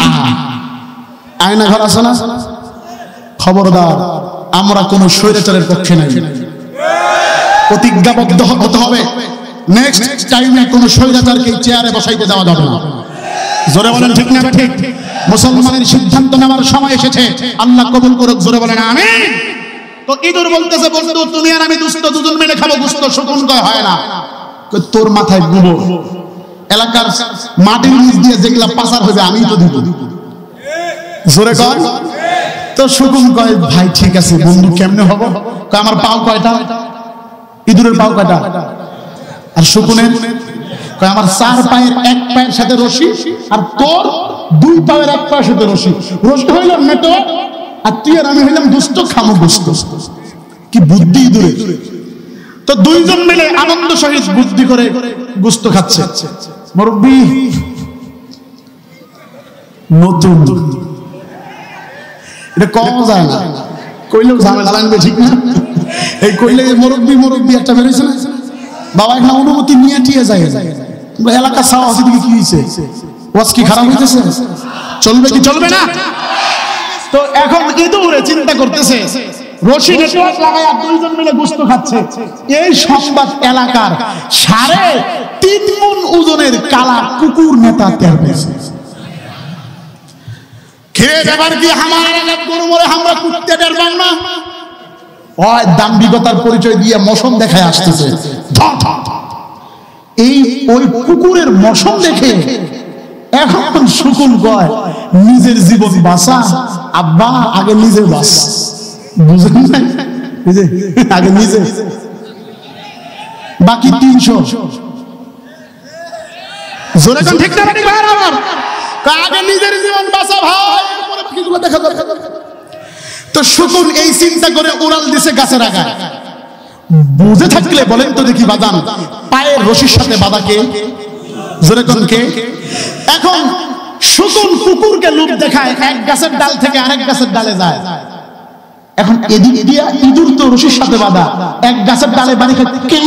আয়না ঘর আছে না? খবরদার, আমরা কোন স্বৈরাচারের পক্ষে নাই। প্রতিজ্ঞাবদ্ধ হতে হবে, নেক্সট টাইমে কোন স্বৈরাচারকে চেয়ারে বসাইতে দেওয়া যাবে না। জোরে বলেন ঠিক না ঠিক? মুসলমানের সিদ্ধান্ত নেওয়ার সময় এসেছে, আল্লাহ কবুল করুক। জোরে বলেন আমিন। তো ইঁদুর বলতেছে, বন্ধু তুমি আর আমি দুষ্ট, দুজন মিলে খাবো গোস্ত। শুকুন কয়, হয় না। তোর মাথায় গোবর, এলাকার মাটির নিচ দিয়ে যেগুলা পাচার হবে আমি তো দিব। জোরে কয়। তো শুকুন কয়, ভাই ঠিক আছে বন্ধু, কেমনে হবো? আমার পাও কয়টা? ইঁদুরের পাও কয়টা? আর শুকুনের কয়, আমার 4 পায়ের 1 পায়ের সাথে রশি, আর তোর 2 পায়ের 1 পায়ের সাথে রশি। রশি হইলাম মেটো, আর তুই আর আমি হইলাম দুষ্ট, খামো গোস্ত। কি বুদ্ধি ইঁদুরের! তো 2 জন মিলে আনন্দ সহিত বুদ্ধি করে গোস্ত খাচ্ছে। মুরব্বি নতুন, এটা কম যায় না, কইলেও ঝামেলা লাগবে, ঠিক না? এই কইলে মুরব্বি একটা বেরোইছে না, বাবা একটা অনুমতি নিয়ে টিয়ে যায়। এলাকা সাওয়া আছে দিকে কি হয়েছে? ওয়াজ কি খারাপ হইতেছে? চলবে কি চলবে না? তো এখন ইঁদুরে চিন্তা করতেছে, রশি নেটওয়ার্ক লাগায়া 2 জন মিলে গোস্ত খাচ্ছে। এই সংবাদ এলাকার 3.5 মণ ওজনের কালা কুকুর নেতা টের পেয়েছে। খেয়ে ব্যাপার কি, আমার এলাকার গরু মরে আমরা কুত্তে টের পাই না? ওই দাম্ভিকতার পরিচয় দিয়ে মশন দেখায় আসতেছে। ওই কুকুরের মশন দেখে এখন শুকুন কয়, নিজের জীবন বাঁচা আব্বা, আগে নিজে বাঁচ। বুঝেন না? আগে নিজে, বাকি 300। জোরে কোন ঠিক না ঠিক? ভাই আমার আগে নিজের জীবন বাঁচা ভাই, পরে বাকিগুলো দেখা যাবে। তো শুকুন এই চিন্তা করে উড়াল দিছে গাছের আগায়। বুঝে থাকলে বলেন তো দেখি বাদান, পায়ের রশির সাথে বাঁধা কে? জোরে কোন কে? এখন শুকুন কুকুরকে লোভ দেখায়, এক গাছের ডাল থেকে আরেক গাছের ডালে যায়। এখন এদিক দিয়া ইঁদুর তো রশির সাথে বাঁধা, এক গাছের ডালে বাড়ি খায় কে,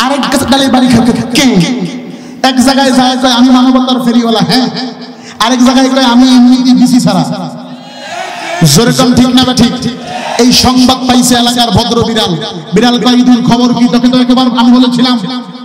আরেক গাছের ডালে বাড়ি খায় কে। এক জায়গায় যায় কয় আমি মানবতার ফেরিওয়ালা, হ্যাঁ, আরেক জায়গায় কয় আমি এমনিতেই বিসি ছাড়া। জোরে কম ঠিক না ঠিক? এই সংবাদ পাইছে এলাকার ভদ্র বিড়াল। বিড়াল কয় ঈদুল খবর কি? তোকে তো একবার আমি বলেছিলাম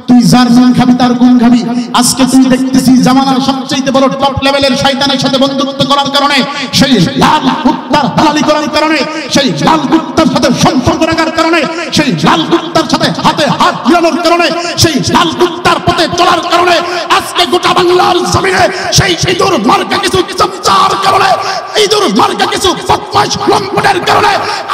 তুই যার নুন খাবি তার গুণ খাবি। আজকে তুই দেখতেছিস জামানার সবচেয়ে বড় টপ লেভেলের শয়তানের সাথে বন্ধুত্ব করার কারণে, সেই লাল কুত্তার দালালি করার কারণে, সেই লাল কুত্তার সাথে সম্পর্ক রাখার কারণে, সেই লাল কুত্তার সাথে হাতে হাত মিলানোর কারণে, সেই লাল কুত্তার পথে চলার কারণে আজকে গোটা বাংলার জমিনে সেই ইঁদুর মার্কা কিছু চমচার কারণে, ইঁদুর মার্কা কিছু বদমাশ লম্পটের কারণে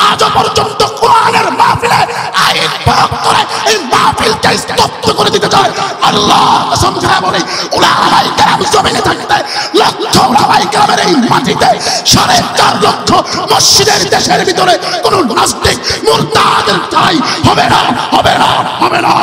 আজ পর্যন্ত কোরআনের মাহফিলে আইন প্রয়োগ করে এই মাহফিলকে স্তব্ধ করে দিতে চায়। আল্লাহ কসম করে বলি, উলামায়ে কেরাম জমিনে থাকতে লক্ষ উলামায়ে কেরামের এই মাটিতে 4.5 লক্ষ মসজিদের দেশের ভিতরে কোন নাস্তিক মুরতাদের ঠাঁই হবে না, হবে না, হবে না।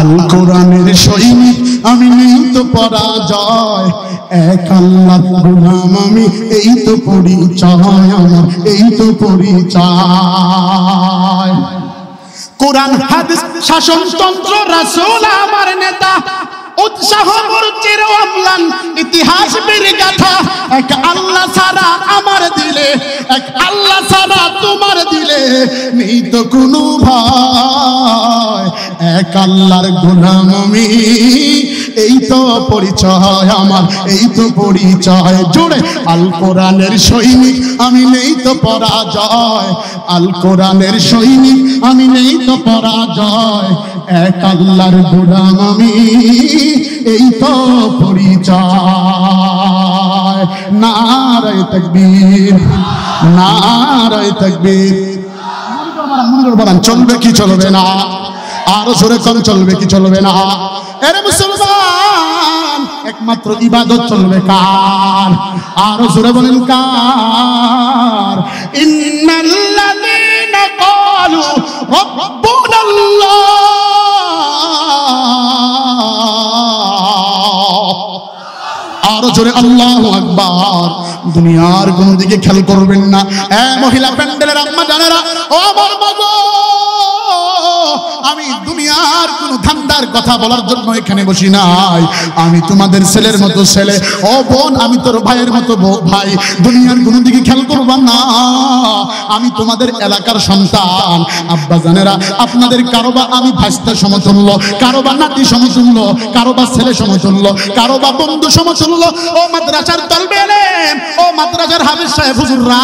আল কোরআনের সৈনিক আমি, নেই তো পরাজয়, এক আল্লাহর গোলাম আমি, এই তো পরিচয় আমার, এই তো পরিচয়। কোরআন হাদিস শাসনতন্ত্র রাসূল আমার নেতা, উৎসাহ মূর্তির অম্লান ইতিহাস বীর গাথা, এক আল্লাহ ছাড়া আমার দিলে, এক আল্লাহ ছাড়া তোমার দিলে নেই তো কোনো ভয়, এক আল্লাহর গোলাম আমি, এই তো পরিচয় আমার, এই তো পরিচয়। জোরে আল কোরআনের সৈনিক আমি, নেই তো পরাজয়, আল কোরআনের সৈনিক আমি, নেই তো পরাজয়, এক আল্লাহর গোলাম আমি, এই তো পরিচয়। নারায়ে তাকবীর, নারায়ে তাকবীর। চলবে কি চলবে না? আরো জোরে কোন চলবে কি চলবে না? এরে মুসলমান, একমাত্র ইবাদত চলবে কার? আরো জোরে বলেন কার? ইন্নাল্লাযীনা ক্বালু রাব্বুনাল্লাহ, আরো জোরে আল্লাহু আকবার। দুনিয়ার কোন দিকে খেয়াল করবেন না। মহিলা প্যান্ডেলের আম্মা জানেরা, ও আমার বাবা, আমি দুনিয়ার কোন ধান্দার কথা বলার জন্য এখানে বসি নাই। আমি তোমাদের ছেলের মতো ছেলে, ও বোন আমি তোর ভাইয়ের মতো ভাই। দুনিয়ার কোন দিকে খেয়াল করবা না। আমি তোমাদের এলাকার সন্তান। আব্বা জানেরা, আপনাদের কারোবা আমি ভাস্তা সমতুল্য, কারোবা নাতি সমতুল্য, কারোবা ছেলে সমতুল্য, কারোবা বন্ধু সমতুল্য। ও মাদ্রাসার তলবে এলেন, ও মাদ্রাসার হাফেজ সাহেব হুজুররা,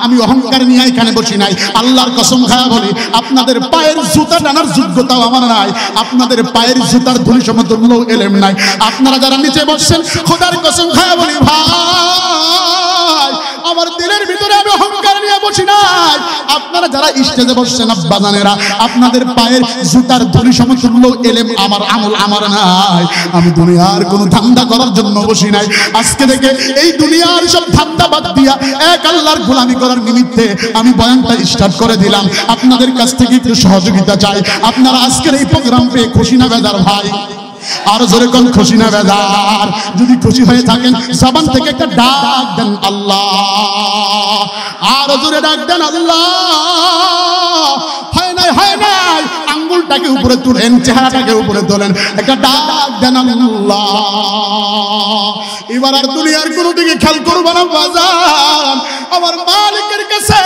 আমি অহংকার নিয়ে এখানে বসি নাই। আল্লাহর কসম খায়া বলি, আপনাদের পায়ের জুতা টানার যোগ্যতাও আমার নাই, আপনাদের পায়ের জুতার ধুলি সমতুল্য এলেম নাই। আপনারা যারা নিচে বসছেন, খোদার কসম খায়া বলি ভাই, আমার দিলের ভিতরে আমি অহংকার নিয়ে বসি নাই। আপনারা যারা স্টেজে বসছেন আব্বা জানেরা, আপনাদের পায়ের জুতার ধুলি সমতুল্য এলেম আমার আমল আমার নাই। আমি দুনিয়ার কোনো ধান্দা করার জন্য বসি নাই। আজকে থেকে এই দুনিয়ার সব ধান্দা বাদ দিয়া এক আল্লাহর গোলামি করার নিমিত্তে আমি বয়ানটা স্টার্ট করে দিলাম। আপনাদের কাছ থেকে একটু সহযোগিতা চাই। আপনারা আজকের এই প্রোগ্রাম পেয়ে খুশি না বেজার ভাই? আরো জোরে কোন খুশি না বেজার? যদি খুশি হয়ে থাকেন জবান থেকে একটা ডাক দেন আল্লাহ। আরো জোরে ডাক দেন আল্লাহ। হয় নাই, হয় নাই, আঙ্গুলটাকে উপরে তুলেন, চেহারাটাকে উপরে তোলেন, একটা ডাক দেন আল্লাহ। এবার আর দুনিয়ার কোন দিকে খেয়াল করবো না বাজান। আমার মালিকের কাছে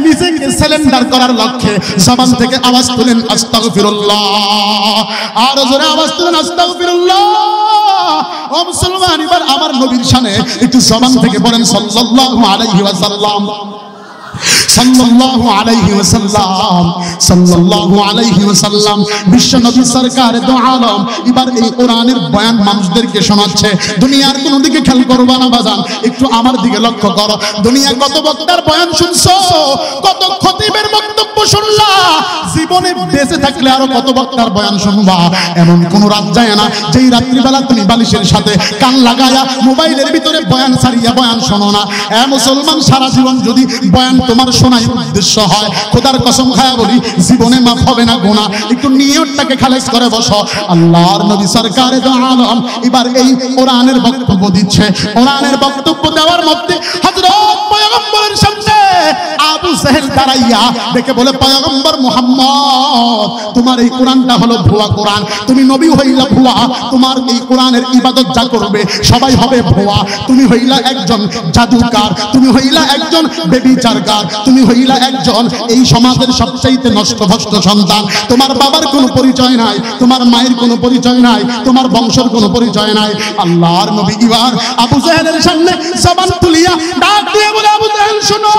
নিজেকে সিলিন্ডার করার লক্ষ্যে জবান থেকে আওয়াজ তুলেন আস্তাগফিরুল্লাহ। আর জোরে আওয়াজ তুলেন আস্তাগফিরুল্লাহ। ও মুসলমান, এবার আমার নবীর শানে একটু জবান থেকে বলেন সাল্লাল্লাহু আলাইহি ওয়াসাল্লাম, সাল্লাল্লাহু আলাইহি ওয়াসাল্লাম, সাল্লাল্লাহু আলাইহি ওয়াসাল্লাম। বিশ্ব নবী সরকার দো আলম এবার এই কোরআনের বয়ান মানুষদেরকে শোনাচ্ছে। দুনিয়ার কোন দিকে খেয়াল করবা না বাজান, একটু আমার দিকে লক্ষ্য করো। দুনিয়া কত বক্তার বয়ান শুনছো, কত খতিবের বক্তব্য শুনলা, জীবনে বেঁচে থাকলে আরো কত বক্তার বয়ান শুনবা। এমন কোন রাত যায় না যেই রাত্রিবেলা তুমি বালিশের সাথে কান লাগায়া মোবাইলের ভিতরে বয়ান ছাড়িয়া বয়ান শোনো না। মুসলমান, সারা জীবন যদি বয়ান তোমার শোনার উদ্দেশ্য হয়, খোদার কসম খায়া বলি জীবনে মাফ হবে না গুনাহ। একটু নিয়তটাকে খালেস করে বসো। আল্লাহর নবী সরকারে দো আলম এবার এই কোরআনের বক্তব্য দিচ্ছে। কোরআনের বক্তব্য দেওয়ার মধ্যে হযরত পয়গম্বরের সামনে আবু জেহেল দাঁড়াইয়া দেখে বলে, পয়গম্বর মুহাম্মদ, তোমার এই কোরআনটা হলো ভুয়া কোরআন। তুমি নবী হইলা ভুয়া, তোমার এই কোরআনের ইবাদত যা করবে সবাই হবে ভুয়া। তুমি হইলা একজন জাদুকার, তুমি হইলা একজন বেবিচারকার, তুমি হইলা একজন এই সমাজের সবচাইতে নষ্টভ্রষ্ট সন্তান। তোমার বাবার কোনো পরিচয় নাই, তোমার মায়ের কোনো পরিচয় নাই, তোমার বংশের কোনো পরিচয় নাই। আল্লাহর নবী এবার আবু জেহেলের সামনে জবান তুলিয়া ডাক দিয়ে বলে, আবু জেহেল শোনো,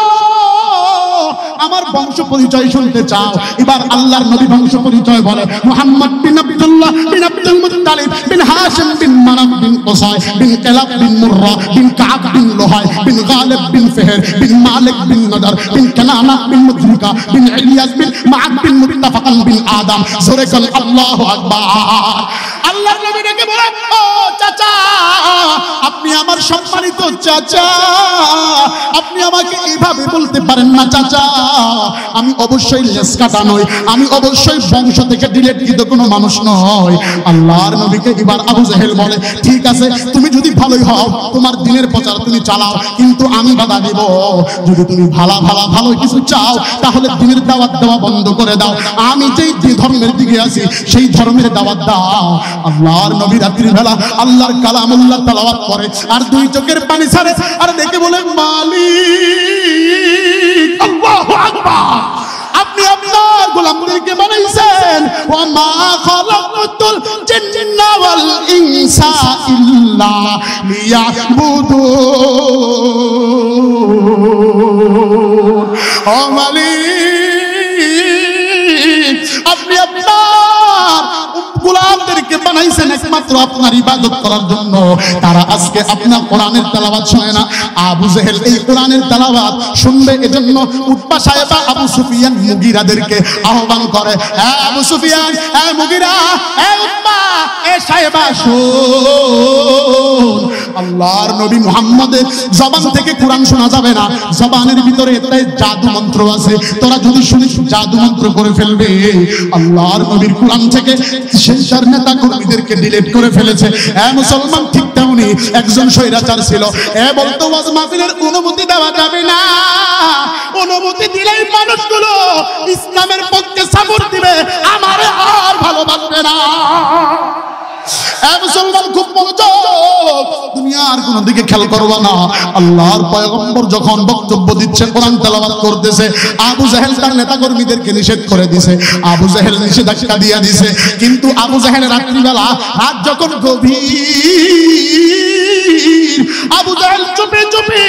আমার বংশ পরিচয় শুনতে চাও? এবার আল্লাহর নবী বংশ পরিচয় বলে, মুহাম্মদ বিন আব্দুল্লাহ বিন আব্দুল মুত্তালিব বিন হাশিম বিন মানাফ বিন কুসাই বিন কিলাব বিন মুররা বিন কাব বিন লুহাই বিন গালিব বিন ফিহর বিন মালিক বিন নদর বিন কানানা বিন মুদরিকা বিন ইলিয়াস বিন মাআদ বিন মুত্তাফাকান বিন আদম। জোরে বল আল্লাহু আকবার। আল্লাহর নবী ডেকে বলে, ও চাচা, আপনি আমার সম্মানিত চাচা, আপনি আমাকে এইভাবে বলতে পারেন না চাচা। আমি অবশ্যই লেস কাটা নই, আমি অবশ্যই বংশ থেকে ডিলেটকৃত কোনো মানুষ নয়। আল্লাহর নবীকে এবার আবু জেহেল বলে, ঠিক আছে, তুমি যদি ভালোই হও, তোমার দিনের প্রচার তুমি চালাও, কিন্তু আমি বাধা দেব। যদি তুমি ভালো কিছু চাও, তাহলে দিনের দাওয়াত দেওয়া বন্ধ করে দাও। আমি যেই ধর্মের দিকে আছি সেই ধর্মের দাওয়াত দাও। আল্লাহর নবী রাত্রির বেলা আল্লাহর কালামুল্লাহ তেলাওয়াত করে আর দুই চোখের পানি ছাড়ে আর দেখে বলে, মালিক, আল্লাহু আকবার, আপনি আপনার গোলামদেরকে বানাইছেন, ওয়া মা খালাকাতুল জিন্না ওয়াল ইনসা ইল্লা লিয়াবুদুন। ও মালিক, আপনি আপনার গোলামদেরকে বানাইছেন একমাত্র আপনার ইবাদত করার জন্য। তারা আজকে আপনার কোরআনের তেলাওয়াত শুনে না। আবু জেহেল এই কোরআনের তেলাওয়াত শুনবে, এজন্য উতবা সাহেব আবু সুফিয়ান মুগিরাদেরকে আহ্বান করে, হ্যাঁ আবু সুফিয়ান, হ্যাঁ মুগিরা, হ্যাঁ উতবা, এ সাহেবা শোন, আল্লাহর নবী মুহাম্মদের জবান থেকে কোরআন শোনা যাবে না। জবানের ভিতরে এটাই জাদু মন্ত্র আছে, তোরা যদি শুনিস জাদু মন্ত্র করে ফেলবে। আল্লাহর নবীর কোরআন থেকে শেষের নেতা কর্মীদেরকে ডিলিট করে ফেলেছে। মুসলমান, ঠিক তেমনি একজন স্বৈরাচার ছিল, বলতো ওয়াজ মাহফিলের অনুমতি দেওয়া যাবে না, অনুমতি দিলেই মানুষগুলো ইসলামের পক্ষে সাপোর্ট দিবে, আমারে আর ভালোবাসবে না। মুসলমান, খুব মনোযোগ, দুনিয়ার কোন দিকে খেয়াল করবা না। আল্লাহর পয়গম্বর যখন বক্তব্য দিচ্ছে, কোরআন তেলাওয়াত করতেছে, আবু জেহেল তার নেতা কর্মীদেরকে নিষেধ করে দিছে। আবু জেহেল নিষেধাজ্ঞা দিয়ে দিছে, কিন্তু আবু জেহেল রাত্রিবেলা, রাত যখন গভীর, আবু জেহেল চুপে চুপে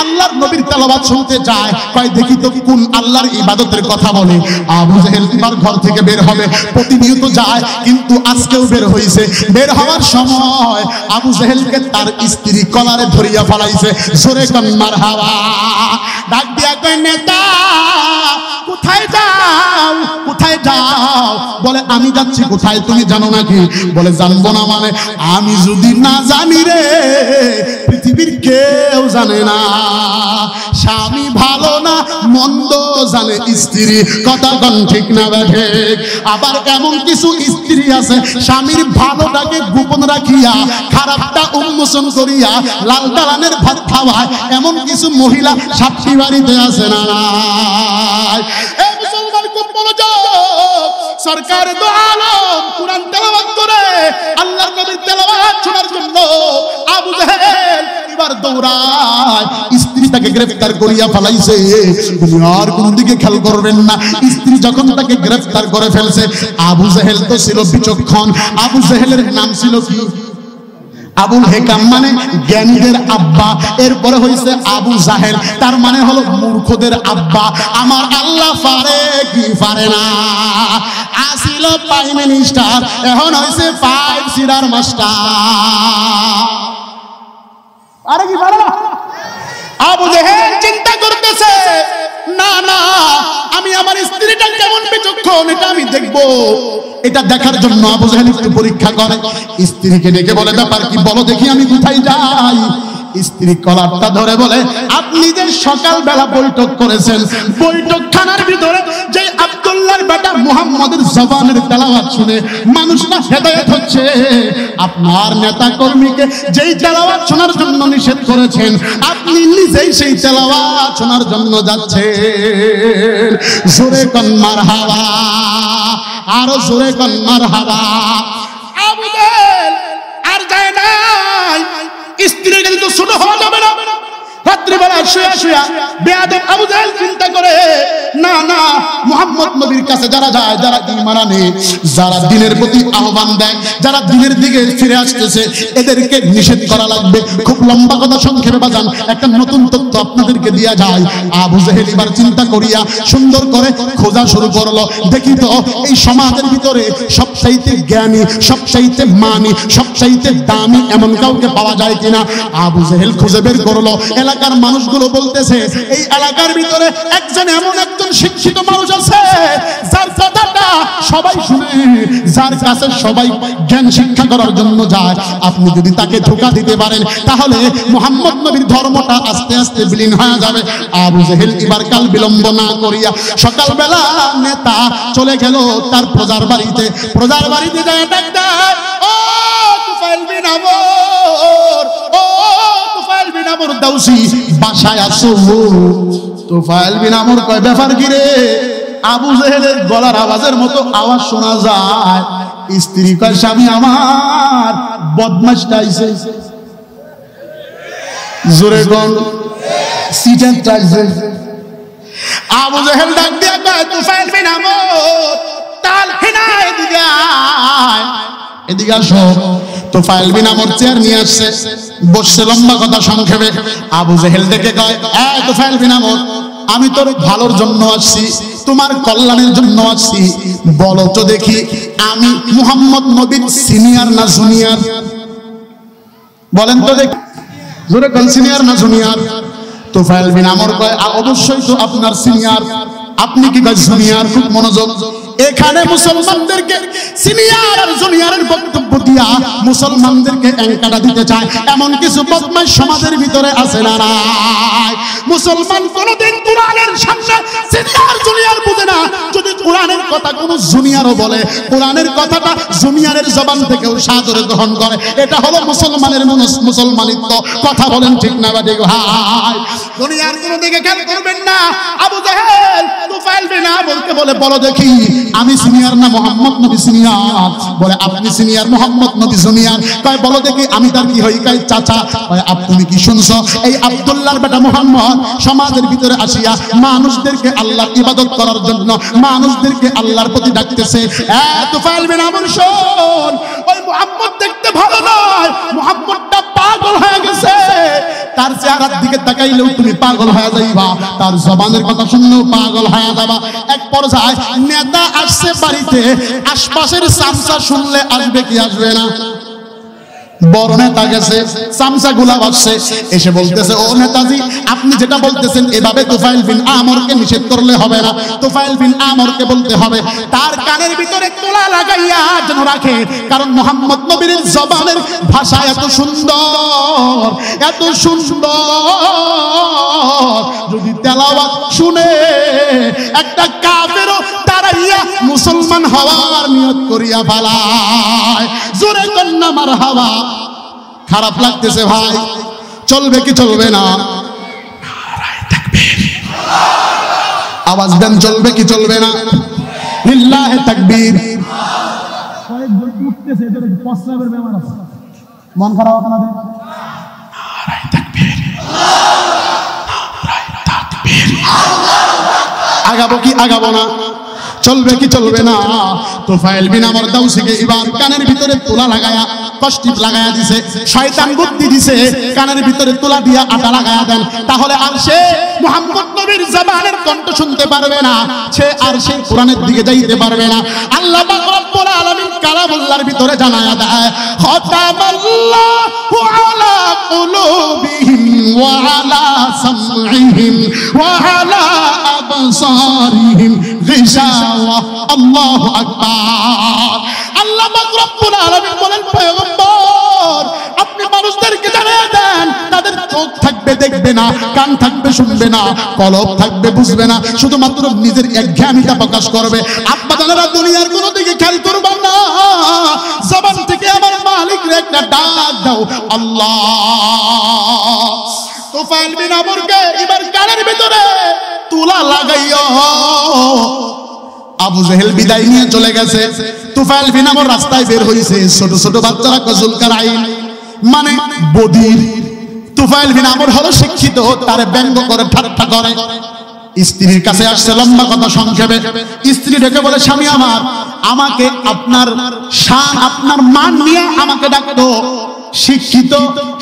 আল্লাহর নবীর তেলাওয়াত শুনতে যায়। কয় দেখি তো কোন আল্লাহর ইবাদতের কথা বলে। আবু জেহেল এবার ঘর থেকে বের হবে, প্রতিনিয়ত যায়, কিন্তু আজকেও বের হইছে। বের হওয়ার সময় আবু জেহেলকে তার স্ত্রী কলারে ধরিয়া ফলাইছে। জোরে কোন মারহাবা। ডাক দিয়া কয়, নেতা কোথায় যাও, কোথায় যাও? বলে, আমি যাচ্ছি। কোথায় তুমি জানো নাকি? বলে, জানবো না মানে? আমি যদি না জানি রে, পৃথিবীর কেউ জানে না। স্বামী ভালো না মন্দ জানে স্ত্রী, কথা কোন ঠিক না বেঠে? আবার এমন কিছু স্ত্রী আছে স্বামীর ভালোটাকে গোপন রাখিয়া খারাপটা উন্মোচন করিয়া লাল দালানের ভাত খাওয়ায়। এমন কিছু মহিলা সাক্ষী বাড়িতে আছে না? মুসলমান, খুব মনোযোগ, সরকার দো আলম কোরআন তেলাওয়াত করে আল্লাহর নবীর তেলাওয়াত শোনার জন্য আবু জেহেল এবার দৌড়ায়। স্ত্রী তাকে গ্রেফতার করিয়া ফেলাইছে। দুনিয়ার কোন দিকে খেয়াল করবেন না। স্ত্রী যখন তাকে গ্রেফতার করে ফেলছে, আবু জেহেল তো ছিল বিচক্ষণ। আবু জেহেলের নাম ছিল কি? আবুল হেকাম, মানে জ্ঞানীদের আব্বা। এরপরে হইছে আবু জাহেল, তার মানে হলো মূর্খদের আব্বা। আমার আল্লাহ পারে কি পারে না? আসিল প্রাইম মিনিস্টার, এখন হইছে 5 সিরার মাস্টার। আরে কি পারে না? আবু জেহেল চিন্তা করতেছে, না না, আমি আমার স্ত্রীটা কেমন বিচক্ষণ কখন এটা আমি দেখবো। এটা দেখার জন্য আবু জাহেল একটু পরীক্ষা করে, স্ত্রীকে ডেকে বলে ব্যাপার কি বলো দেখি, আমি কোথায় যাই। স্ত্রী কলারটা ধরে বলে, আপনি যে সকালবেলা বৈঠক করেছেন, বৈঠকখানার ভিতরে যে আব্দুল্লাহর বেটা মুহাম্মদের জবানের তেলাওয়াত শুনে মানুষরা হেদায়েত হচ্ছে, আপনার নেতা কর্মীকে যেই তেলাওয়াত শোনার জন্য নিষেধ করেছেন, আপনি নিজেই সেই তেলাওয়াত শোনার জন্য যাচ্ছেন। জোরে কোন মারহাবা, আরো জোরে কোন মারহাবা। আবু জাহেল আর যায় নাই, স্ত্রীর কাছে তো ছোট হওয়া যাবে না। রাত্রিবেলা শুয়া শুয়া বেয়াদব আবু জাহেল চিন্তা করে, না না, মুহাম্মদ নবীর কাছে যারা যায়, যারা ঈমান আনে, যারা দ্বীনের প্রতি আহ্বান দেয়, যারা দ্বীনের দিকে ফিরে আসতেছে, এদেরকে নিষেধ করা লাগবে। খুব লম্বা কথা সংক্ষেপে বাজান, একটা নতুন তথ্য আপনাদেরকে দেয়া যায়। আবু জাহেল এবার চিন্তা করিয়া সুন্দর করে খোঁজা শুরু করলো, দেখি তো এই সমাজের ভিতরে সবচাইতে জ্ঞানী, সবচাইতে মানি, সবচাইতে দামি এমন কাউকে পাওয়া যায় কিনা। আবু জাহেল খুঁজে বের করলো। এলাকার মানুষগুলো বলতেছে, এই এলাকার ভিতরে একজন এমন একজন শিক্ষিত মানুষ আছে যার কথাটা সবাই শুনে, যার কাছে সবাই জ্ঞান শিক্ষা করার জন্য যায়। আপনি যদি তাকে ধোঁকা দিতে পারেন, তাহলে মুহাম্মদ নবীর ধর্মটা আস্তে আস্তে বিলীন হয়ে যাবে। আবু জাহেল এবার কাল বিলম্ব না করিয়া সকালবেলা নেতা চলে গেল তার প্রজার বাড়িতে। প্রজার বাড়িতে যায় ডাক দেয়, ও তুফাইল বিন আমর, ও তুফাইল বিন আমর দাউসি, বাসায় আসো। তুফাইল বিন আমর কয়, ব্যাপার কি রে? আবু জাহেলের গলার আওয়াজের মতো আওয়াজ শোনা যায়। স্ত্রী কয়, স্বামী আমার বদমাশটা আইছে। জোরে গল সিটার চাইছে। আবু জাহেল ডাক দিয়া কয়, তুফাইল বিন আমর তাল হিনা, এদিকে আয়, এদিকে আসো। তুফাইল বিন আমর চেয়ার নিয়ে আসছে, বসছে। লম্বা কথা সংক্ষেপে আবু জাহেল ডেকে কয়, এই তুফাইল বিন আমর, আমি তোর ভালোর জন্য আসছি, তোমার কল্যাণের জন্য আসছি। বলো তো দেখি, আমি মুহাম্মদ নবীর সিনিয়র না জুনিয়র? বলেন তো দেখি, জোরে কোন সিনিয়র না জুনিয়র? তুফাইল বিন আমর কয়, অবশ্যই তো আপনার সিনিয়র। আপনি কি কয় জুনিয়র? খুব মনোযোগ। এখানে মুসলমানদেরকে সিনিয়র আর জুনিয়রের বক্তব্য দিয়া মুসলমানদেরকে এঙ্কাটা দিতে চায় এমন কিছু বদমাশ সমাজের ভিতরে আছে না নাই? মুসলমান কোনদিন কোরআনের সামনে সিনিয়র জুনিয়র বুঝে না। যদি কোরআনের কথা কোনো জুনিয়রও বলে, কোরআনের কথাটা জুনিয়রের জবান থেকেও সাদরে গ্রহণ করে। এটা হলো মুসলমানের মুসলমানিত্ব। কথা বলেন ঠিক না বা ঠিক? ভাই, দুনিয়ার কোনো দিকে খেয়াল করবেন না। আবু জাহেল তুফাইল বিন আমরকে বলে, বলো দেখি, আমি সিনিয়র না মুহাম্মদ নবী সিনিয়র? বলে, আপনি সিনিয়র, মুহাম্মদ নবী জুনিয়র। কয়, বলো দেখি আমি তার কি হই? কয়, চাচা। কয়, তুমি কি শুনছো? এই আব্দুল্লাহর বেটা মুহাম্মদ সমাজের ভিতরে আসিয়া মানুষদেরকে আল্লাহর ইবাদত করার জন্য, মানুষদেরকে আল্লাহর প্রতি ডাকতেছে। তুফাইল বিন আমর শোন, ওই মুহাম্মদ দেখতে ভালো নয়, মুহাম্মদটা পাগল হয়ে গেছে। তার চেহারার দিকে তাকাইলেও তুমি পাগল হয়ে যাইবা, তার জবানের কথা শুনলেও পাগল হয়ে যাবা। এক পর্যায়ে নেতা আসছে বাড়িতে, আশপাশের চামচা শুনলে আসবে কি আসবে না? বড় নেতা গেছে, চামচা গুলা আসছে, এসে বলতেছে, ও নেতাজি, আপনি যেটা বলতেছেন এভাবে তুফাইল বিন আমরকে নিষেধ করলে হবে না। তুফাইল বিন আমরকে বলতে হবে তার কানের ভিতরে তোলা লাগাইয়া যেন রাখে, কারণ মুহাম্মদ নবীর জবানের ভাষা এত সুন্দর, এত সুন্দর, যদি তেলাওয়াত শুনে একটা কাফেরও দাঁড়াইয়া মুসলমান হওয়ার নিয়ত করিয়া ফেলায়। জোরে কন্যা মারহাবা। খারাপ লাগতেছে ভাই, চলবে কি চলবে না? আওয়াজ দেন, চলবে কি চলবে না? লিল্লাহি তাকবীর। মন খারাপ আপনাদের? নারায়ে তাকবীর, নারায়ে তাকবীর। আগাবো কি আগাবো না? চলবে কি চলবে না? তুফাইল বিন আমর দাউসিকে এবার কানের ভিতরে তোলা লাগায়া কষ্টিপ লাগায়া দিছে। শয়তান বুদ্ধি দিছে, কানের ভিতরে তোলা দিয়া আটা লাগায়া দেন, তাহলে আর সে মুহাম্মদ নবীর জবানের কণ্ঠ শুনতে পারবে না, সে আর সে কোরআনের দিকে যাইতে পারবে না। আল্লাহ পাক রব্বুল আলামিন কালামুল্লাহর ভিতরে জানায়া দেয়, খাতামাল্লাহু আলা কুলুবিহিম ওয়া আলা সামঈহিম ওয়া আলা আবসারিহিম ইনশাআল্লাহ। আল্লাহু আকবার। আল্লাহ পাক রব্বুল আলামিন বলেন, পয়গম্বর আপনি মানুষদেরকে জানিয়ে দেন, তাদের চোখ থাকবে দেখবে না, কান থাকবে শুনবে না, কলব থাকবে বুঝবে না, শুধুমাত্র নিজের একঘেয়েমিটা প্রকাশ করবে। আপনারা দুনিয়ার কোনো দিকে খেয়াল করবেন না, জবান থেকে আমার মালিকের একটা ডাক দাও, আল্লাহ। তুফাইল বিন আমরকে এবার কানের ভিতরে তুলা লাগাইও। আবু জেহেল বিদায় নিয়ে চলে গেছে। তুফাইল বিন আমর রাস্তায় বের হইছে। ছোট ছোট বাচ্চারা কজুলকার আইন মানে বদির। তুফাইল বিন আমর হলো শিক্ষিত, তারে ব্যঙ্গ করে ঠাট্টা করে। স্ত্রীর কাছে আসছে, লম্বা কথা সংক্ষেপে। স্ত্রী ডেকে বলে, স্বামী আমার, আমাকে আপনার শান আপনার মান নিয়ে আমাকে ডাকতো। শিক্ষিত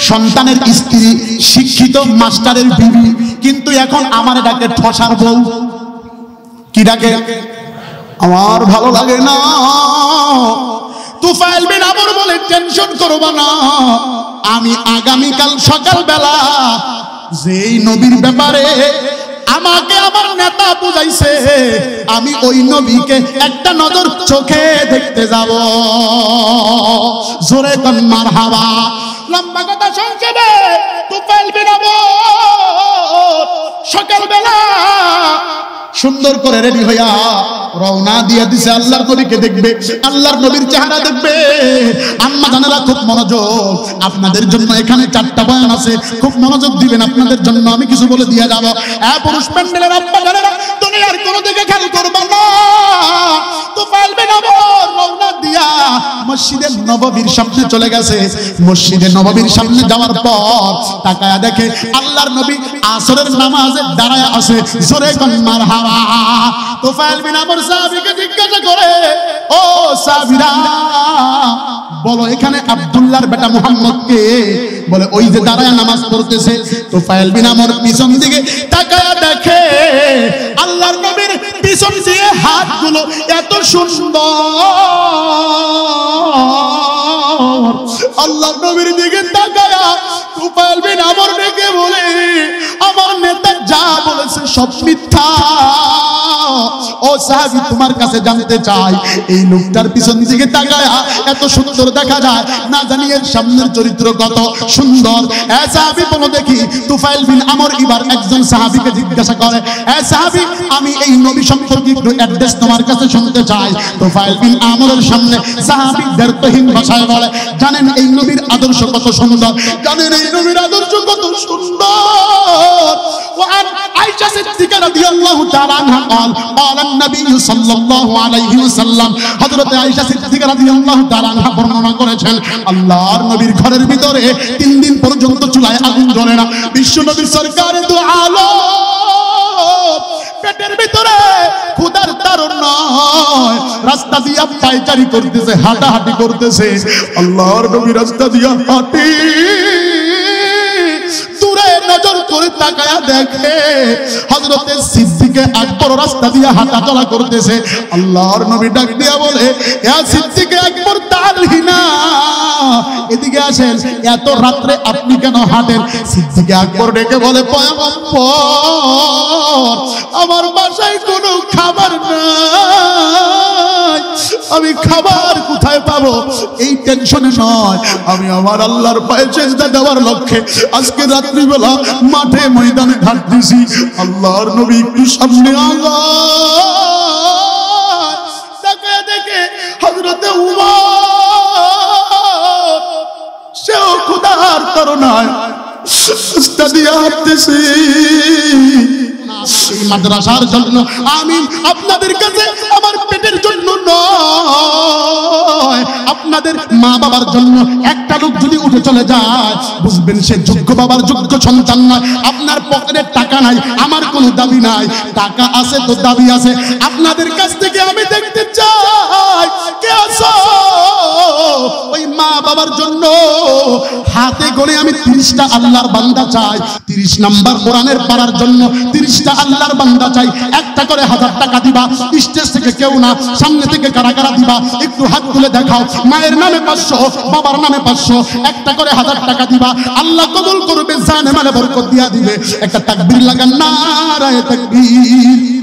সন্তানের স্ত্রী, শিক্ষিত মাস্টারের বিবি, কিন্তু এখন আমার ডাকে ঠসার বউ। কি ডাকে? আমার ভালো লাগে না। তুফাইল বিন আমর বলে, টেনশন করবা না, আমি আগামীকাল সকালবেলা যেই নবীর ব্যাপারে আমাকে আমার নেতা বুঝাইছে, আমি ওই নবীকে একটা নজর চোখে দেখতে যাব। জোরে কোন মারহাবা। লম্বা কথা সংক্ষেপে তুফাইল বিন আমর সকালবেলা সুন্দর করে রেডি হইয়া রওনা দিয়ে দিছে আল্লাহর নবীকে দেখবে, আল্লাহর নবীর চেহারা দেখবে। আম্মা জানেরা খুব মনোযোগ, আপনাদের জন্য এখানে 4টা বয়ান আছে, খুব মনোযোগ দিবেন, আপনাদের জন্য আমি কিছু বলে দিয়ে যাব। পুরুষ প্যান্ডেলের আম্মা জানেরা দুনিয়ার কোনো দিকে খেয়াল করবেন না। তুফাইল বিন আমর রওনা দিয়া মসজিদে নববীর সামনে চলে গেছে। মসজিদে নববীর সামনে যাওয়ার পর তাকায়া দেখে আল্লাহর নবী আসরের নামাজে দাঁড়ায় আছে। জোরে কোন মারহাবা। তুফাইল বিন আমর সাহাবীকে জিজ্ঞাসা করে, ও সাহাবীরা বলো এখানে আব্দুল্লাহর বেটা মুহাম্মদ কে? বলে ওই যে দাঁড়ায় নামাজ পড়তেছে। তুফাইল বিন আমর পিছন দিকে তাকায়া দেখে আল্লাহর নবীর পিছন দিয়ে হাতগুলো এত সুন্দর। আল্লাহর নবীর দিকে তাকায়া তুফাইল বিন আমর ডেকে বলে, আমার নেতা যা বলেছে সব মিথ্যা। ও সাহাবী, তোমার কাছে জানতে চাই, এই লোকটার পিছন দিকে তাকায়া এত সুন্দর দেখা যায়, না জানি এর সামনের চরিত্র কত সুন্দর। সাহাবী বলো দেখি। তুফাইল বিন আমর এবার একজন সাহাবীকে জিজ্ঞাসা করে, সাহাবী আমি এই নবী সম্পর্কে একটু অ্যাড্রেস তোমার কাছে শুনতে চাই। তুফাইল বিন আমরের সামনে সাহাবী দ্ব্যর্থহীন ভাষায় বলে, জানেন এই নবীর আদর্শ কত সুন্দর, জানেন এই নবীর আদর্শ কত সুন্দর। ওয়ান আয়েশা সিদ্দিকা রাদিয়াল্লাহু তাআলা আনহা قال قال النبي صلى الله عليه وسلم, হযরত আয়েশা সিদ্দিকা রাদিয়াল্লাহু তাআলা আনহা বর্ণনা করেছেন, আল্লাহর নবীর ঘরের ভিতরে 3 দিন পর্যন্ত চুলায় আগুন জ্বলে না। বিশ্ব নবীর সরকারে দু আলম পেটের ভিতরে ক্ষুধার তাড়ন নয়, রাস্তা দিয়া পায়চারি করতেছে, হাঁটাহাঁটি করতেছে। আল্লাহর নবী রাস্তা দিয়া হাঁটি, দূরে নজর করে তাকায়া দেখে হযরতে সিদ্দিকে আকবর রাস্তা দিয়ে হাঁটা চলা করতেছে। আল্লাহর নবী ডাক দিয়া বলে, ইয়া সিদ্দিকে আকবর তাআলহিনা, এদিকে আসেন, এত রাত্রে আপনি কেন হাঁটেন? সিদ্দিকে আকবর ডেকে বলে, পয়গম্বর আমার বাসায় কোনো খাবার নাই, আমি খাবার কোথায় পাবো এই টেনশনে নয়, আমি আমার আল্লাহর পায়ে সেজদা দেওয়ার লক্ষ্যে আজকে রাত্রিবেলা মাঠে ময়দানে হাঁটতেছি। আল্লাহর নবী একটু সামনে আগায়, তাকায় দেখে হযরতে উমর, সেও ক্ষুধার তাড়নায় রাস্তা দিয়ে হাঁটতেছে। এই মাদ্রাসার জন্য আমি আপনাদের কাছে আমার পেটের জন্য নয়, আপনাদের মা বাবার জন্য একটা লোক যদি উঠে চলে যায় বুঝবেন সে যোগ্য বাবার যোগ্য সন্তান নয়। আপনার পকেটে টাকা নাই, আমার কোনো দাবি নাই, টাকা আছে তো দাবি আছে। আপনাদের কাছ থেকে আমি দেখতে চাই কে আছো ওই মা বাবার জন্য হাতে গড়ে আমি 30টা আল্লাহর বান্দা চাই। 30 নাম্বার কোরআনের পারার জন্য 30টা আল্লাহর বান্দা চাই। একটা করে 1000 টাকা দিবা, স্টেজ থেকে কেউ না, সামনে থেকে কারা কারা দিবা একটু হাত তুলে দেখাও। মায়ের নামে 500, বাবার নামে 500, একটা করে 1000 টাকা দিবা, আল্লাহ কবুল করবে, জানে মানে বরকত দিয়া দিবে। একটা তাকবীর লাগান, নারায়ে তাকবীর।